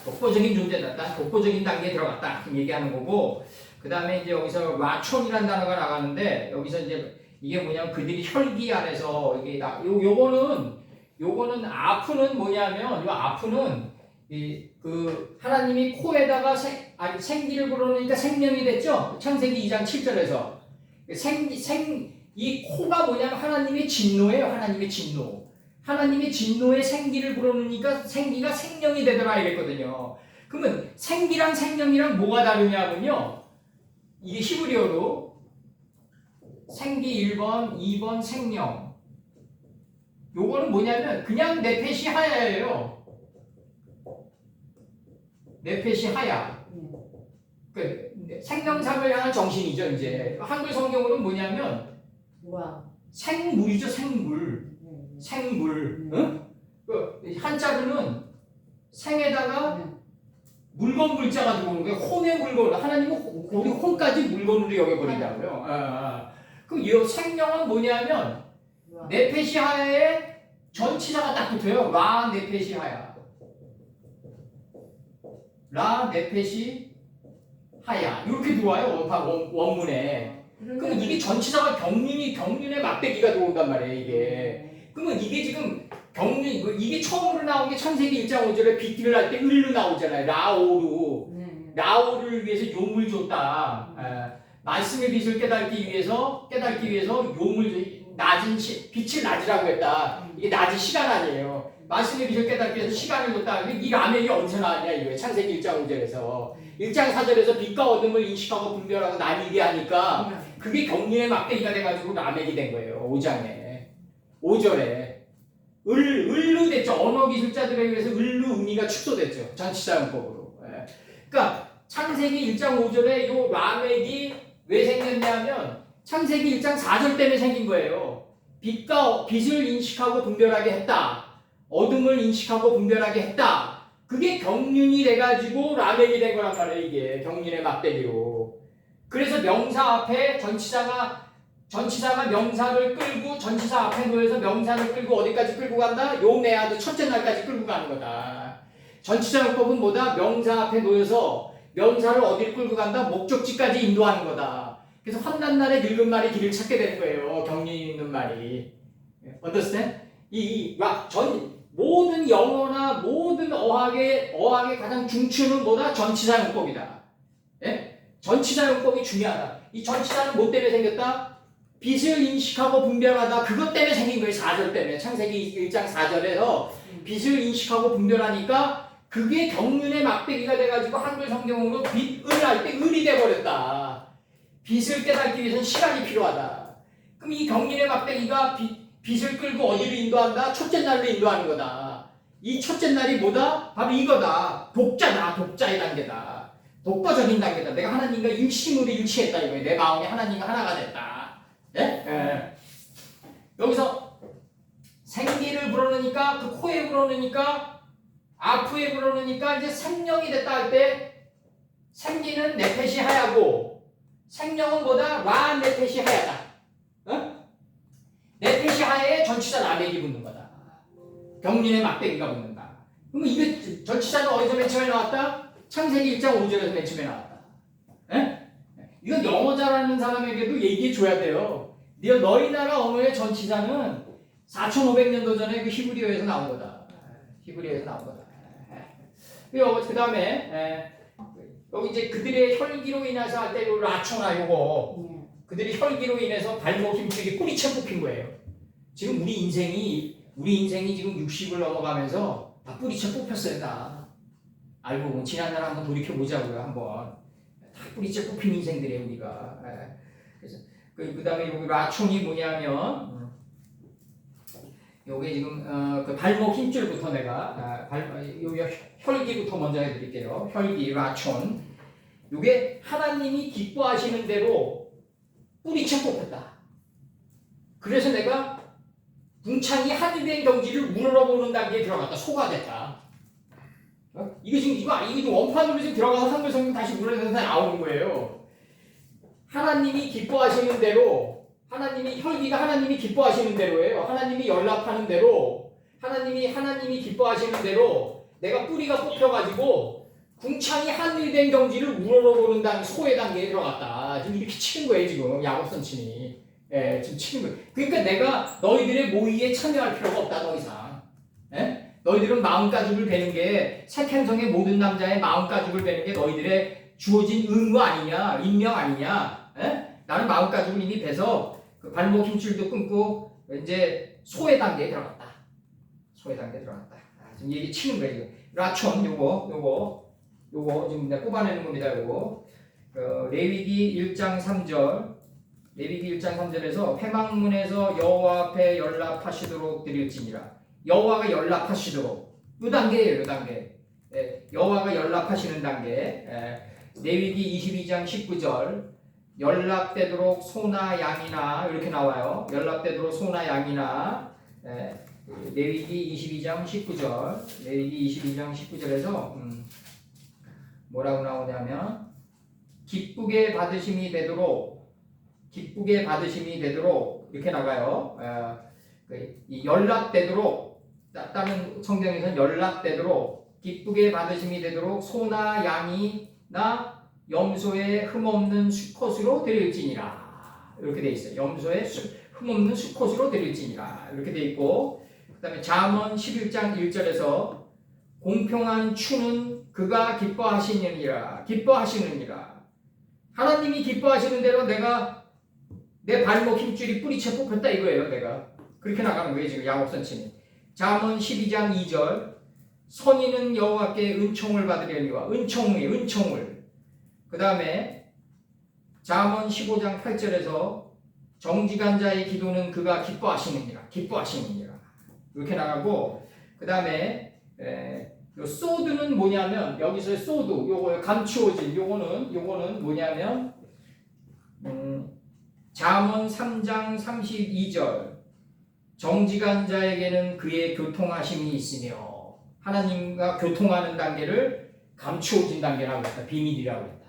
독보적인 존재다. 난 독보적인 단계에 들어갔다. 지금 얘기하는 거고, 그 다음에 이제 여기서 라촌이라는 단어가 나가는데 여기서 이제 이게 뭐냐면 그들이 혈기 안에서 이게 요거는 아프는 뭐냐면 이 아프는 그 하나님이 코에다가 생기를 불어넣으니까 생명이 됐죠. 창세기 2장 7절에서 이 코가 뭐냐면 하나님의 진노예요. 하나님의 진노. 하나님의 진노에 생기를 불어넣으니까 생기가 생명이 되더라 이랬거든요. 그러면 생기랑 생명이랑 뭐가 다르냐면요. 이게 히브리어로 생기 1번, 2번 생명. 요거는 뭐냐면 그냥 네펫이 하야예요. 네펫이 하야. 그 생명상을 향한 정신이죠. 이제 한글 성경으로는 뭐냐면 와. 생물이죠. 생물. 생물. 응? 그 한자로는 생에다가 물건 물자가 들어오는 거예요. 혼의 물건. 하나님은 우리 혼까지 물건으로 여겨버린다고요. 그럼 이 생명은 뭐냐면 와. 네페시하야에 전치사가 딱 붙어요. 라 네페시하야. 라 네페시하야. 이렇게 들어와요. 원문에. 그러면 이게 전치사가 경륜의 막대기가 들어온단 말이에요. 이게. 그러면 이게 지금 경륜, 이게 처음으로 나온 게 창세기 1장 5절에 빗기를 할 때 을로 나오잖아요. 라오루. 라오를 위해서 용을 줬다. 말씀의 빛을 깨닫기 위해서 용을 낮은 빛을 낮으라고 했다. 이게 낮은 시간 아니에요. 말씀의 빛을 깨닫기 위해서 시간을 줬다. 이 라멕이 어디서 나왔냐 이거예요. 창세기 1장 5절에서 1장 4절에서 빛과 어둠을 인식하고 분별하고 나뉘게 하니까 그게 경륜의 막대기가 돼가지고 라멕이 된 거예요. 5절에 을로 됐죠. 언어 기술자들에 의해서 을로 의미가 축소됐죠. 전치사용법으로. 그러니까 창세기 1장 5절에 요 라멕이 왜 생겼냐면 창세기 1장 4절 때문에 생긴 거예요. 빛을 인식하고 분별하게 했다. 어둠을 인식하고 분별하게 했다. 그게 경륜이 돼가지고 라멕이 된 거란 말이에요. 이게 경륜의 막대기로. 그래서 명사 앞에 전치사가 명사를 끌고 전치사 앞에 놓여서 명사를 끌고 어디까지 끌고 간다? 요메아드 첫째 날까지 끌고 가는 거다. 전치사용법은 뭐다? 명사 앞에 놓여서 명사를 어디를 끌고 간다? 목적지까지 인도하는 거다. 그래서 환난 날에 늙은 말이 길을 찾게 되는 거예요. 경륜이 있는 말이. understand? 모든 영어나 모든 어학의 가장 중추는 뭐다? 전치사용법이다. 예? 전치사용법이 중요하다. 이 전치사는 뭐 때문에 생겼다? 빛을 인식하고 분별하다. 그것 때문에 생긴 거예요. 4절 때문에. 창세기 1장 4절에서 빛을 인식하고 분별하니까 그게 경륜의 막대기가 돼가지고 한글 성경으로 빛을 할 때 을이 돼버렸다. 빛을 깨닫기 위해서는 시간이 필요하다. 그럼 이 경륜의 막대기가 빛을 끌고 어디로 인도한다? 첫째 날로 인도하는 거다. 이 첫째 날이 뭐다? 바로 이거다. 독자다. 독자의 단계다. 독과적인 단계다. 내가 하나님과 일심으로 일치했다 이거예요. 내 마음이 하나님과 하나가 됐다. 예? 여기서 생기를 불어넣으니까 그 코에 불어넣으니까 아프에 불어넣으니까 이제 생명이 됐다 할 때 생기는 네펫이 하야고 생명은 뭐다? 라 네펫이 하야다. 네펫이 하야에 전치사 라멕이 붙는 거다. 경륜의 막대기가 붙는다. 그러면 이게 전치사는 어디서 맨 처음에 나왔다? 창세기 1장 5절에서 맨 처음에 나왔다. 이건 영어 잘하는 사람에게도 얘기해 줘야 돼요. 너희 나라 언어의 전치사는 4,500년도 전에 그 히브리어에서 나온 거다. 히브리어에서 나온 거다. 그 다음에 여기 이제 그들의 혈기로 인해서 할 때 요 라초나 요거 그들이 혈기로 인해서 발목 힘줄이 뿌리채 뽑힌 거예요. 지금 우리 인생이 지금 60을 넘어가면서 다 뿌리채 뽑혔어요. 다 알고 보면 지난날 한번 돌이켜 보자고요. 한번 다 뿌리채 뽑힌 인생들이에요. 우리가. 그래서 그 다음에 여기 라촌이 뭐냐면 요게 지금 그 발목 힘줄부터 내가 요 혈기부터 먼저 해드릴게요. 혈기 라촌. 요게 하나님이 기뻐하시는 대로 뿌리채 뽑혔다. 그래서 내가 궁창이 하늘된 경지를 우러러보는 단계에 들어갔다. 소가 됐다. 이거 지금 원판으로 지금 들어가서 한글 성경 다시 물어내서 나오는 거예요. 하나님이 기뻐하시는 대로, 혈기가 하나님이 기뻐하시는 대로예요. 하나님이 연락하는 대로, 하나님이 기뻐하시는 대로 내가 뿌리가 뽑혀가지고 궁창이 하늘된 경지를 우러러보는 소의 단계에 들어갔다. 지금 이렇게 치는 거예요. 지금 야곱 선친이. 지금 치는 거예요. 그러니까 내가 너희들의 모의에 참여할 필요가 없다. 더 이상. 너희들은 마음가죽을 베는 게 색행성의 모든 남자의 마음가죽을 베는 게 너희들의 주어진 의무 아니냐, 임명 아니냐. 나는 마음가죽을 이미 베서 그 발목 힘줄도 끊고 이제 소의 단계에 들어갔다. 소의 단계에 들어갔다. 지금 얘기 치는 거예요. 이거. 라촌 요거 지금 내가 뽑아내는 겁니다. 요거 레위기 1장 3절 레위기 1장 3절에서 회막문에서 여호와 앞에 연락하시도록 드릴지니라. 여호와가 연락하시도록. 요 단계예요. 요 단계. 여호와가 연락하시는 단계. 레위기 22장 19절 연락되도록 소나 양이나 이렇게 나와요. 연락되도록 소나 양이나 레위기 22장 19절 레위기 22장 19절에서 뭐라고 나오냐면 기쁘게 받으심이 되도록 이렇게 나가요. 이 연락되도록 다른 성경에서는 연락되도록 기쁘게 받으심이 되도록 소나 양이나 염소의 흠없는 수컷으로 드릴지니라. 이렇게 돼 있어요. 염소의 흠없는 수컷으로 드릴지니라. 이렇게 돼 있고, 그다음에 잠언 11장 1절에서 공평한 추는 그가 기뻐하시느니라. 하나님이 기뻐하시는 대로 내가 내 발목 힘줄이 뿌리채 뽑혔다 이거예요. 내가 그렇게 나가는 거예요. 지금 야곱선치는. 잠언 12장 2절 선인은 여호와께 은총을 받으려니와 은총을. 그 다음에 잠언 15장 8절에서 정직한 자의 기도는 그가 기뻐하시느니라. 이렇게 나가고, 그 다음에 요 소드는 뭐냐면 여기서 소드 요거 감추어진 요거는 뭐냐면 잠언 3장 32절 정직한 자에게는 그의 교통하심이 있으며 하나님과 교통하는 단계를 감추어진 단계라고 했다. 비밀이라고 했다.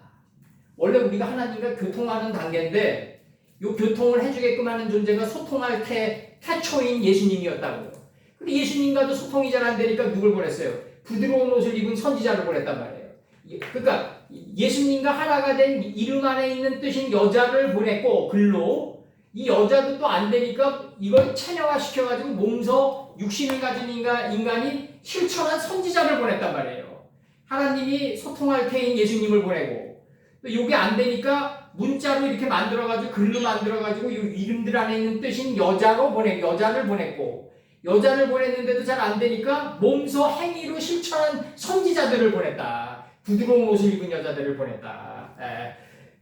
원래 우리가 하나님과 교통하는 단계인데 이 교통을 해주게끔 하는 존재가 소통할 태초인 예수님이었다고요. 근데 예수님과도 소통이 잘 안 되니까 누굴 보냈어요? 부드러운 옷을 입은 선지자를 보냈단 말이에요. 그러니까 예수님과 하나가 된 이름 안에 있는 뜻인 여자를 보냈고 글로 이 여자도 또 안 되니까 이걸 체념화 시켜가지고 몸소 육신을 가진 인간이 실천한 선지자를 보냈단 말이에요. 하나님이 소통할 태인 예수님을 보내고 또 이게 안 되니까 문자로 이렇게 만들어가지고 글로 만들어가지고 이 이름들 안에 있는 뜻인 여자를 보냈고 여자를 보냈는데도 잘 안 되니까 몸소 행위로 실천한 선지자들을 보냈다. 부드러운 옷을 입은 여자들을 보냈다.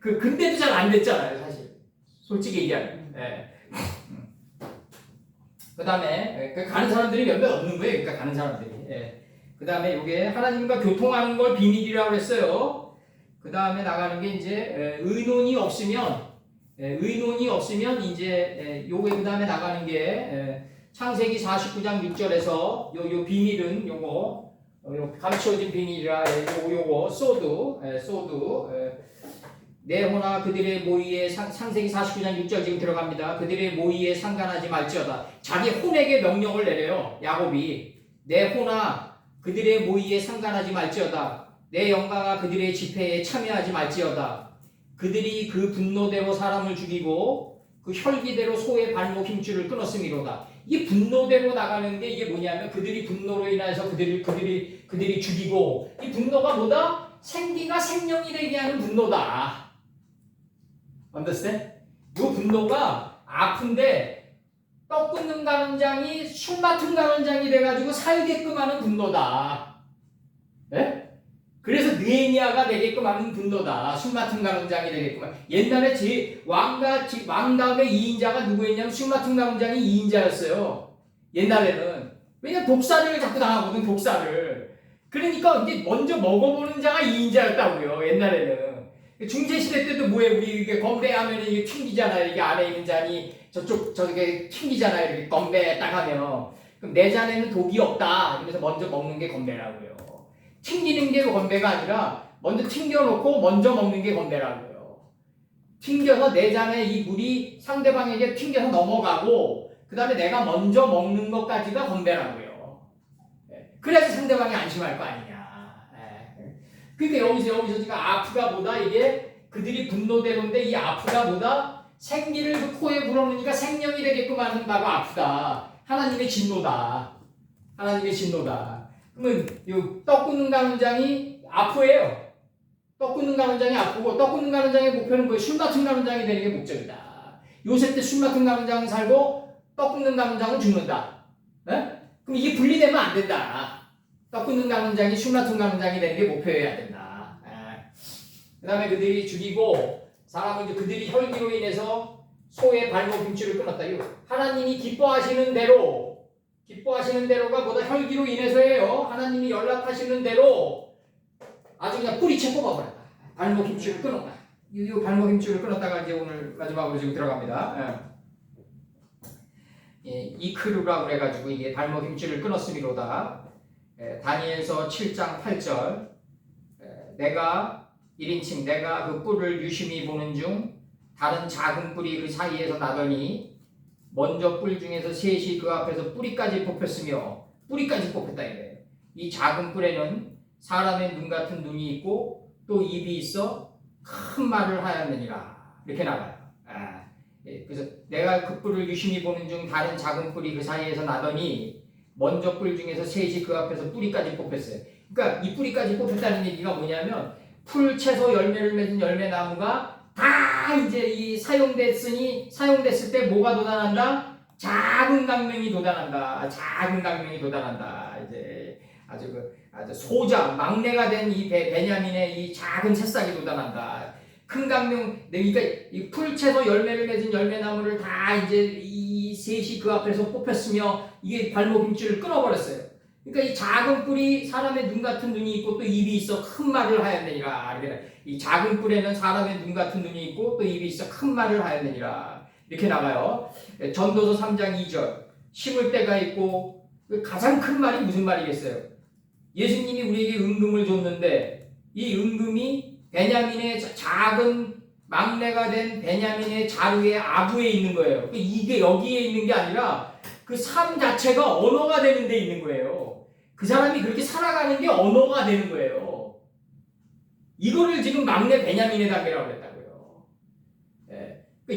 근데도 잘 안 됐잖아요, 사실. 솔직히 얘기하면. 그 다음에 가는 사람들이 몇몇 없는 거예요. 그러니까 가는 사람들이. 그 다음에 이게 하나님과 교통하는 걸 비밀이라고 했어요. 그 다음에 나가는 게 이제 의논이 없으면 이제 요게 그 다음에 나가는 게 창세기 49장 6절에서 요 비밀은 요거 감추어진 비밀이라 요거 소드 네호나 그들의 모의에 창세기 49장 6절 지금 들어갑니다. 그들의 모의에 상관하지 말지어다. 자기 혼에게 명령을 내려요. 야곱이 네호나 그들의 모의에 상관하지 말지어다. 내 영광아 그들의 집회에 참여하지 말지어다. 그들이 그 분노대로 사람을 죽이고 그 혈기대로 소의 발목 힘줄을 끊었음이로다. 이 분노대로 나가는 게 이게 뭐냐면 그들이 분노로 인해서 그들이 죽이고 이 분노가 뭐다? 생기가 생명이 되게 하는 분노다. understand? 이 분노가 아픈데 떡 굽는 가는장이 술 맡은 가는장이 돼가지고 살게끔 하는 분노다. 네? 그래서 느헤미야가 되게끔 하는 분노다. 술 맡은 가는장이 되게끔 하는. 옛날에 왕 다음에 2인자가 누구였냐면 술 맡은 가는장이 2인자였어요. 옛날에는. 왜냐면 독사를 자꾸 당하거든, 독사를. 그러니까 이제 먼저 먹어보는 자가 2인자였다고요, 옛날에는. 중세시대 때도 뭐예요? 우리 이게 건배하면 이게 튕기잖아요. 이게 안에 있는 잔이 저게 튕기잖아요. 이렇게 건배 딱 하면. 그럼 내 잔에는 독이 없다. 그래서 먼저 먹는 게 건배라고요. 튕기는 게 건배가 아니라 먼저 튕겨놓고 먼저 먹는 게 건배라고요. 튕겨서 내 잔에 이 물이 상대방에게 튕겨서 넘어가고 그 다음에 내가 먼저 먹는 것까지가 건배라고요. 그래서 상대방이 안심할 거 아니냐. 그러니까 여기서 지금 아프가 보다 이게 그들이 분노대로인데 이 아프가 보다 생기를 그 코에 불어넣으니까 생명이 되게끔 하는 바가 아프다. 하나님의 진노다. 그러면 떡 굽는 가는장이 아프예요. 떡 굽는 가는장이 아프고 떡 굽는 가는장의 목표는 뭐예요? 술 맡은 가는장이 되는 게 목적이다. 요새 때 술 맡은 가는장은 살고 떡 굽는 가는장은 죽는다. 그럼 이게 분리되면 안 된다. 떡 굽는 가는장이 술 맡은 가는장이 되는 게 목표여야 된다. 그 다음에 그들이 죽이고 사람은 이제 그들이 혈기로 인해서 소의 발목 힘줄을 끊었다. 이거 하나님이 기뻐하시는 대로가 뭐다? 혈기로 인해서예요. 하나님이 연락하시는 대로 아주 그냥 뿌리채 뽑아버렸다. 발목 힘줄을 끊었다. 이 발목 힘줄을 끊었다가 이제 오늘 마지막으로 지금 들어갑니다. 이크루라고 그래가지고 이게 발목 힘줄을 끊었음이로다. 다니엘서 7장 8절 내가 1인칭 내가 그 뿔을 유심히 보는 중 다른 작은 뿔이 그 사이에서 나더니 먼저 뿔 중에서 셋이 그 앞에서 뿌리까지 뽑혔으며 뿌리까지 뽑혔다 이거예요. 이 작은 뿔에는 사람의 눈 같은 눈이 있고 또 입이 있어 큰 말을 하였느니라 이렇게 나와요. 그래서 내가 그 뿔을 유심히 보는 중 다른 작은 뿔이 그 사이에서 나더니 먼저 뿔 중에서 셋이 그 앞에서 뿌리까지 뽑혔어요. 그러니까 이 뿌리까지 뽑혔다는 얘기가 뭐냐면 풀, 채소, 열매를 맺은 열매나무가 다 이제 이 사용됐을 때 뭐가 돋아난다? 작은 강명이 돋아난다. 이제 아주 소자, 막내가 된 이 베냐민의 이 작은 새싹이 돋아난다. 큰 강명, 그러니까 이 풀, 채소, 열매를 맺은 열매나무를 다 이제 이 셋이 그 앞에서 뽑혔으며 이게 발목 힘줄을 끊어버렸어요. 그러니까 이 작은 뿔이 사람의 눈 같은 눈이 있고 또 입이 있어 큰 말을 하였느니라. 이 작은 뿔에는 사람의 눈 같은 눈이 있고 또 입이 있어 큰 말을 하였느니라. 이렇게 나가요. 전도서 3장 2절 심을 때가 있고 가장 큰 말이 무슨 말이겠어요? 예수님이 우리에게 은금을 줬는데 이 은금이 베냐민의 작은 막내가 된 베냐민의 자루의 아부에 있는 거예요. 이게 여기에 있는 게 아니라 그 삶 자체가 언어가 되는 데 있는 거예요. 그 사람이 그렇게 살아가는 게 언어가 되는 거예요. 이거를 지금 막내 베냐민의 단계라고 했다고요.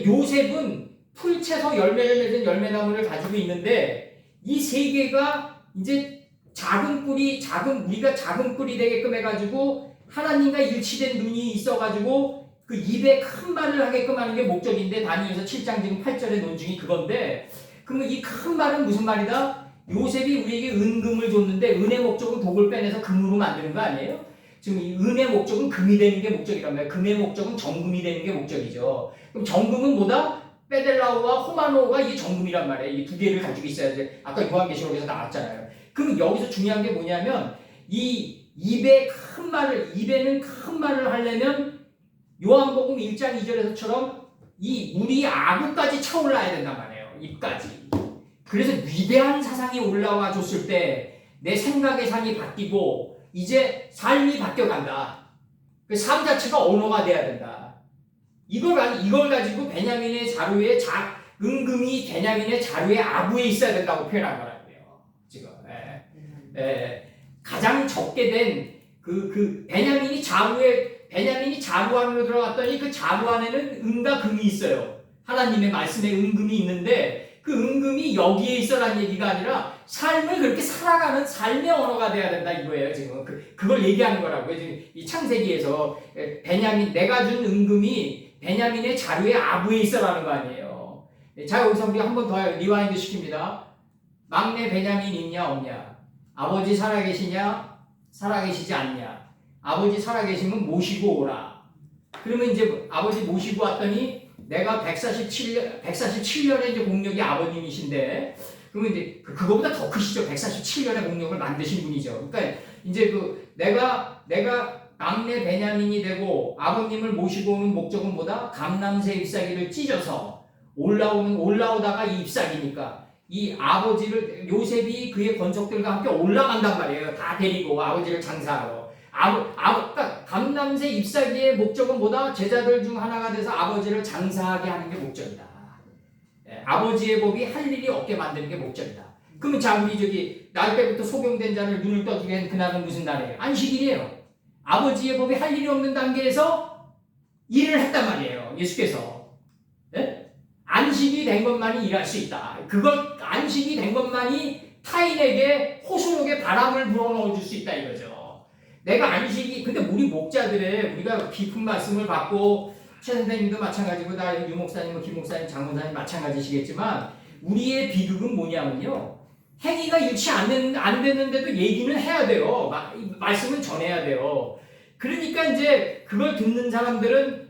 요셉은 풀채서 열매를 맺은 열매나무를 가지고 있는데 이 세 개가 이제 우리가 작은 뿔이 되게끔 해가지고 하나님과 일치된 눈이 있어가지고 그 입에 큰 말을 하게끔 하는 게 목적인데 다니엘서 7장 지금 8절의 논중이 그건데 그러면 이 큰 말은 무슨 말이다? 요셉이 우리에게 은금을 줬는데 은의 목적은 독을 빼내서 금으로 만드는 거 아니에요? 지금 이 은의 목적은 금이 되는 게 목적이란 말이에요. 금의 목적은 정금이 되는 게 목적이죠. 그럼 정금은 뭐다? 페델라우와 호마노가 이게 정금이란 말이에요. 이 두 개를 가지고 있어야 돼. 아까 요한계시록에서 나왔잖아요. 그럼 여기서 중요한 게 뭐냐면 이 입에는 큰 말을 하려면 요한복음 1장 2절에서처럼 이 우리 아구까지 차올라야 된단 말이에요. 입까지. 그래서 위대한 사상이 올라와 줬을 때 내 생각의 상이 바뀌고 이제 삶이 바뀌어간다. 그 삶 자체가 언어가 돼야 된다. 이걸 가지고 베냐민의 자루에 은금이 베냐민의 자루의 아부에 있어야 된다고 표현한 거라고요. 지금 가장 적게 된 베냐민이 자루 안으로 들어갔더니 그 자루 안에는 은과 금이 있어요. 하나님의 말씀에 은금이 있는데 그 은금이 여기에 있어라는 얘기가 아니라 삶을 그렇게 살아가는 삶의 언어가 돼야 된다 이거예요. 지금 그걸 얘기하는 거라고요. 지금 이 창세기에서 내가 준 은금이 베냐민의 자루의 아부에 있어라는 거 아니에요. 자, 여기서 우리 한 번 더 리와인드 시킵니다. 막내 베냐민 있냐 없냐? 아버지 살아계시냐? 살아계시지 않냐? 아버지 살아계시면 모시고 오라. 그러면 이제 아버지 모시고 왔더니 내가 147년의 이제 공력이 아버님이신데 그러면 이제 그거보다 더 크시죠. 147년의 공력을 만드신 분이죠. 그러니까 이제 내가 막내 베냐민이 되고 아버님을 모시고 오는 목적은 뭐다? 감람새 잎사귀를 찢어서 올라오다가 이 잎사귀니까 이 아버지를 요셉이 그의 권속들과 함께 올라간단 말이에요. 다 데리고 아버지를 장사하러. 그러니까 감람새 잎사귀의 목적은 뭐다? 제자들 중 하나가 돼서 아버지를 장사하게 하는 게 목적이다. 아버지의 법이 할 일이 없게 만드는 게 목적이다. 그러면 자 우리 날 때부터 소경된 자를 눈을 떠주게 한 그날은 무슨 날이에요? 안식일이에요. 아버지의 법이 할 일이 없는 단계에서 일을 했단 말이에요. 예수께서. 안식이 된 것만이 일할 수 있다. 안식이 된 것만이 타인에게 호소록의 바람을 불어넣어 줄 수 있다 이거죠. 내가 근데 우리 목자들의 우리가 깊은 말씀을 받고 최 선생님도 마찬가지고 다 유 목사님, 김 목사님, 장 목사님 마찬가지시겠지만 우리의 비극은 뭐냐면요. 행위가 일치 안 됐는데도 얘기는 해야 돼요. 말씀은 전해야 돼요. 그러니까 이제 그걸 듣는 사람들은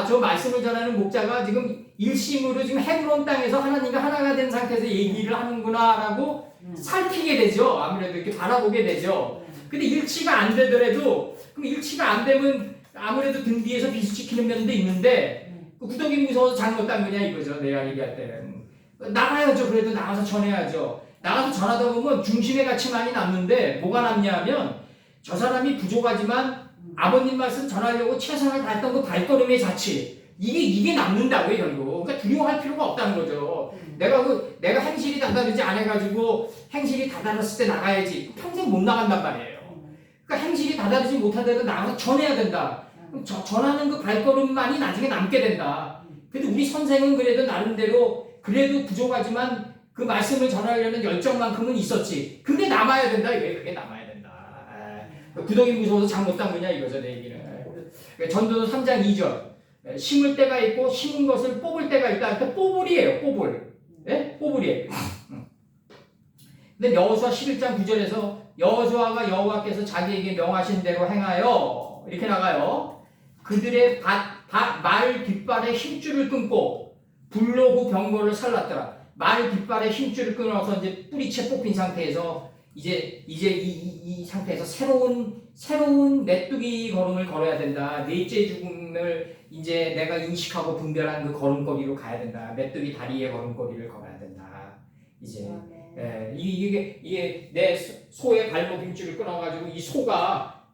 저 말씀을 전하는 목자가 지금 일심으로 지금 헤브론 땅에서 하나님과 하나가 된 상태에서 얘기를 하는구나라고 살피게 되죠. 아무래도 이렇게 바라보게 되죠. 근데 일치가 안 되더라도 그럼 일치가 안 되면 아무래도 등 뒤에서 비수시키는 면도 있는데 그 구덩이 무서워서 잘못 단 거냐 이거죠. 내가 얘기할 때는 나가야죠. 그래도 나가서 전해야죠. 나가서 전하다 보면 중심의 가치만이 남는데 뭐가 남냐면 저 사람이 부족하지만 아버님 말씀 전하려고 최선을 다했던 그 발걸음의 자치 이게 남는다고요 결국. 그러니까 두려워할 필요가 없다는 거죠. 내가 행실이 다다르지 않아가지고 행실이 다다랐을 때 나가야지 평생 못 나간단 말이에요. 그러니까 행실이 다다르지 못하더라도 나가서 전해야 된다. 그럼 전하는 그 발걸음만이 나중에 남게 된다. 근데 우리 선생은 그래도 나름대로 그래도 부족하지만 그 말씀을 전하려는 열정만큼은 있었지. 그게 남아야 된다. 왜 그게 남아야 된다. 구덩이 무서워서 장 못 담그냐 이거죠 내 얘기는. 전도서 3장 2절 심을 때가 있고 심은 것을 뽑을 때가 있다. 그러니까 뽑을이에요. 뽑을. 네? 뽑을이에요. 근데 여호수아 11장 9절에서 여호수아가 여호와께서 자기에게 명하신 대로 행하여 이렇게 나가요. 그들의 말 뒷발에 힘줄을 끊고 불로 그 병거를 살랐더라. 말 뒷발에 힘줄을 끊어서 이제 뿌리채 뽑힌 상태에서 이제 이 상태에서 새로운 메뚜기 걸음을 걸어야 된다. 넷째 죽음을 이제 내가 인식하고 분별한 그 걸음걸이로 가야 된다. 메뚜기 다리의 걸음걸이를 걸어야 된다. 이제 이게 내 소의 발목 힘줄을 끊어가지고 이 소가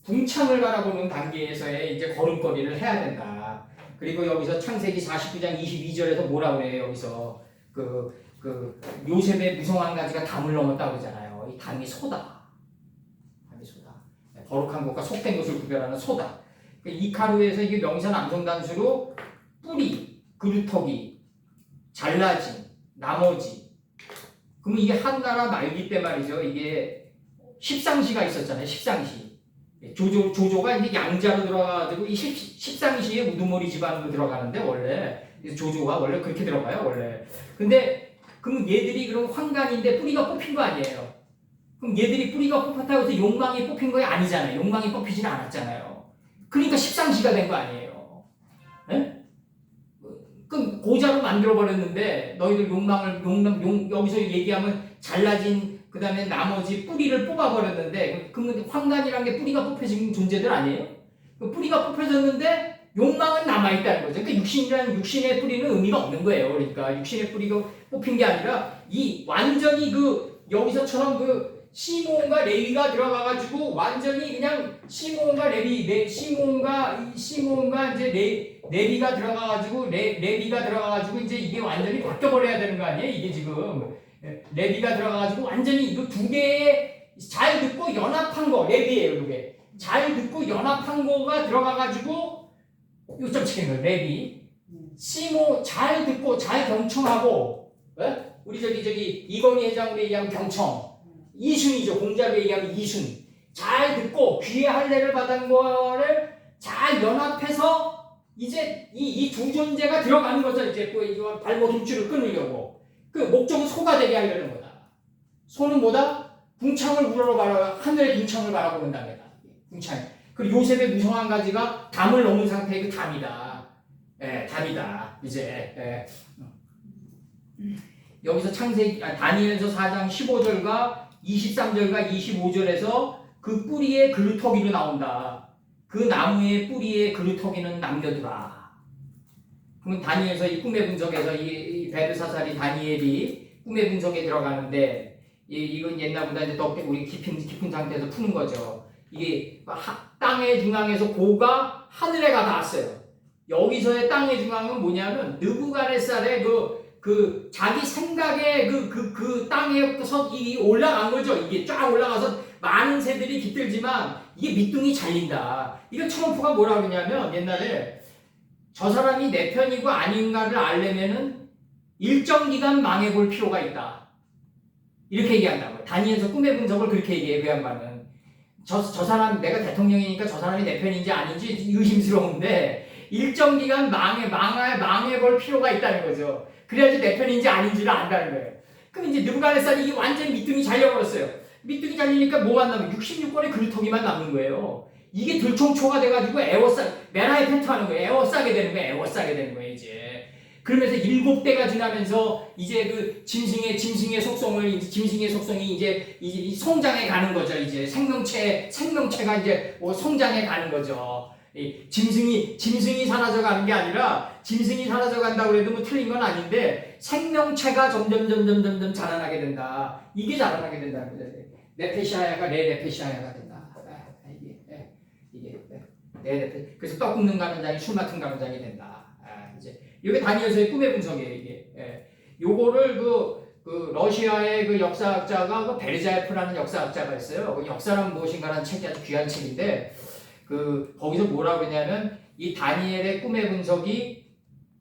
궁창을 바라보는 단계에서의 이제 걸음걸이를 해야 된다. 그리고 여기서 창세기 49장 22절에서 뭐라 그래요? 여기서 그 요셉의 무성한 가지가 담을 넘었다고 그러잖아요. 이 담이 소다. 담이 소다. 거룩한 것과 속된 것을 구별하는 소다. 이카루에서 이게 명사 남성 단수로 뿌리, 그루터기, 잘라진, 나머지. 그러면 이게 한나라 말기 때 말이죠. 이게 십상시가 있었잖아요. 십상시. 조조가 이제 양자로 들어가가지고 이 십상시에 우두머리 집안으로 들어가는데 원래 조조가 원래 그렇게 들어가요. 원래. 근데 그럼 얘들이 그럼 환관인데 뿌리가 뽑힌 거 아니에요. 그럼 얘들이 뿌리가 뽑혔다고 해서 욕망이 뽑힌 거 아니잖아요. 욕망이 뽑히지는 않았잖아요. 그러니까 십상시가 된 거 아니에요. 네? 그럼 고자로 만들어버렸는데 너희들 여기서 얘기하면 잘라진 그 다음에 나머지 뿌리를 뽑아버렸는데 그러면 황간이란 게 뿌리가 뽑혀진 존재들 아니에요? 그 뿌리가 뽑혀졌는데 욕망은 남아있다는 거죠. 그러니까 육신의 뿌리는 의미가 없는 거예요. 그러니까 육신의 뿌리가 뽑힌 게 아니라 이 완전히 여기서처럼 시몬과 레위가 들어가가지고 완전히 그냥 시몬과 이제 레위가 들어가가지고 레위가 들어가가지고 이제 이게 완전히 바뀌어버려야 되는 거 아니에요? 이게 지금 레위가 들어가가지고 완전히 이거 두 개의 잘 듣고 연합한 거 레위예요. 이게 잘 듣고 연합한 거가 들어가가지고 이거 좀 치는 거예요. 레위 시몬 잘 듣고 잘 경청하고 우리 저기 이건희 회장으로 얘기하면 경청. 이순이죠. 공자로 얘기하면 이순. 잘 듣고 귀의 할례를 받은 거를 잘 연합해서 이제 이 두 존재가 들어가는 거죠. 이제 발목 힘줄을 끊으려고. 그 목적은 소가 되게 하려는 거다. 소는 뭐다? 궁창을 하늘의 궁창을 바라보는 단계다. 궁창. 그리고 요셉의 무성한 가지가 담을 넘은 상태의 그 담이다. 담이다. 이제 여기서 다니엘서 4장 15절과 23절과 25절에서 그 뿌리에 그루터기로 나온다. 그 나무의 뿌리에 그루터기는 남겨두라. 그러면 다니엘서 이 꿈의 분석에서 이 베르사살이 다니엘이 꿈의 분석에 들어가는데 이건 옛날보다 이제 더 우리 깊은 상태에서 푸는 거죠. 이게 땅의 중앙에서 고가 하늘에 가 닿았어요. 여기서의 땅의 중앙은 뭐냐면 느부갓네살의 그 자기 생각의 그 땅에서 이 올라간 거죠. 이게 쫙 올라가서 많은 새들이 깃들지만 이게 밑둥이 잘린다. 이거 트럼프가 뭐라 그러냐면 옛날에 저 사람이 내 편이고 아닌가를 알려면은 일정 기간 망해볼 필요가 있다. 이렇게 얘기한다고요. 다니엘서 꿈의 분석을 그렇게 얘기해요. 그 양반은 저 사람 내가 대통령이니까 저 사람이 내 편인지 아닌지 의심스러운데 일정 기간 망해볼 필요가 있다는 거죠. 그래야지 내 편인지 아닌지를 안다는 거예요. 그럼 이제 느부갓네살이 이게 완전히 밑둥이 잘려버렸어요. 밑둥이 잘리니까 뭐가 남으면 66권의 그루터기만 남는 거예요. 이게 들총초가 돼가지고 메라에 펜트하는 거예요. 에워싸게 되는 거예요. 이제 그러면서 7대가 지나면서 이제 그 짐승의 속성이 이제 이 성장해 가는 거죠. 이제 생명체가 이제 성장해 가는 거죠. 이 짐승이 사라져 가는 게 아니라 짐승이 사라져 간다고 해도 뭐 틀린 건 아닌데 생명체가 점점 자라나게 된다. 이게 자라나게 된다는 거죠. 네페시아야가 레네페시아야가 된다. 이게 그래서 떡 굽는 가면장이 술 맡은 가면장이 된다. 이제 이게 다니엘서의 꿈의 분석이에요. 이게 요거를 그 러시아의 그 역사학자가 그 베르자예프라는 역사학자가 있어요. 그 역사란 무엇인가라는 책이 아주 귀한 책인데 그 거기서 뭐라고 했냐면 이 다니엘의 꿈의 분석이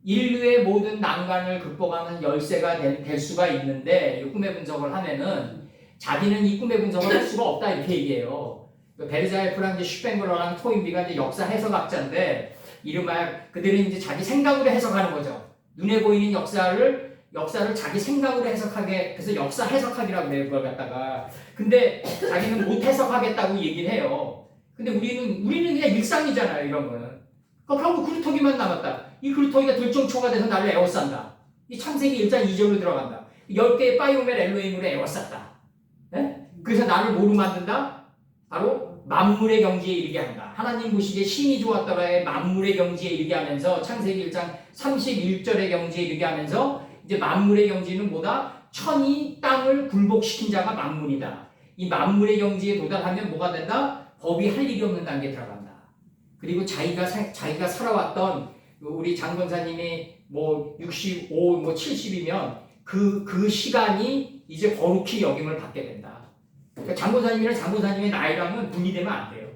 인류의 모든 난관을 극복하는 열쇠가 될 수가 있는데 이 꿈의 분석을 하면은 자기는 이 꿈의 분석을 할 수가 없다 이렇게 얘기해요. 베르자예프랑 이제 슈펜그러랑 토인비가 이제 역사 해석학자인데 이름하여 그들은 이제 자기 생각으로 해석하는 거죠. 눈에 보이는 역사를 자기 생각으로 해석하게 그래서 역사 해석학이라고 그래요. 그걸 갖다가 근데 자기는 못 해석하겠다고 얘기를 해요. 근데 우리는 그냥 일상이잖아요. 이런 거는. 결국 그루터기만 남았다. 이 그루터기가 들종초가 돼서 나를 에워싼다. 이 창세기 1장 2절로 들어간다. 10개의 파이오멜 엘로힘으로 에워쌌다. 네? 그래서 나를 뭐로 만든다? 바로 만물의 경지에 이르게 한다. 하나님 보시기에 신이 좋았더라의 만물의 경지에 이르게 하면서 창세기 1장 31절의 경지에 이르게 하면서 이제 만물의 경지는 뭐다? 천이 땅을 굴복시킨 자가 만물이다. 이 만물의 경지에 도달하면 뭐가 된다? 법이 할 일이 없는 단계에 들어간다. 그리고 자기가 살아왔던 우리 장권사님이 뭐 65, 뭐 70이면 그 시간이 이제 거룩히 여김을 받게 된다. 그러니까 장권사님이랑 장권사님의 나이랑은 분리되면 안 돼요.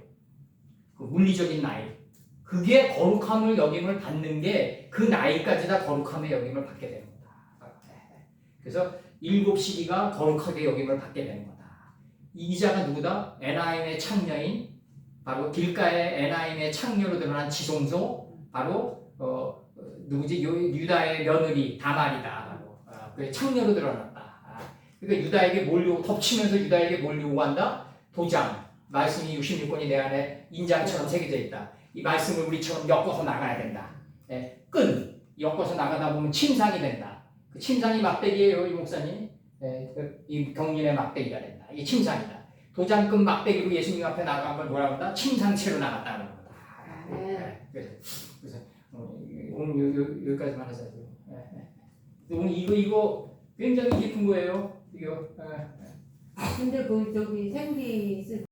그 물리적인 나이. 그게 거룩함을 여김을 받는 게 그 나이까지 다 거룩함의 여김을 받게 되는 거다. 그래서 7시기가 거룩하게 여김을 받게 되는 거다. 이 자가 누구다? 에나임의 창녀인 바로 길가의 에나임의 창녀로 드러난 지송소 바로 누구지? 유다의 며느리 다말이다. 바로 그 창녀로 드러났다. 그러니까 유다에게 덮치면서 유다에게 뭘 요구한다? 도장. 말씀이 66권이 내 안에 인장처럼 새겨져 있다. 이 말씀을 우리처럼 엮어서 나가야 된다. 끈 엮어서 나가다 보면 침상이 된다. 그 침상이 막대기예요, 이 목사님. 이 경륜의 막대기가 된다. 이게 침상이다. 도장끈 막대기로 예수님 앞에 나간 걸 뭐라고 한다? 침상체로 나갔다는 거다. 그래서 오늘 여기까지만 하자고요. 오늘 이거 굉장히 깊은 거예요. 이거. 근데 그 저기 생기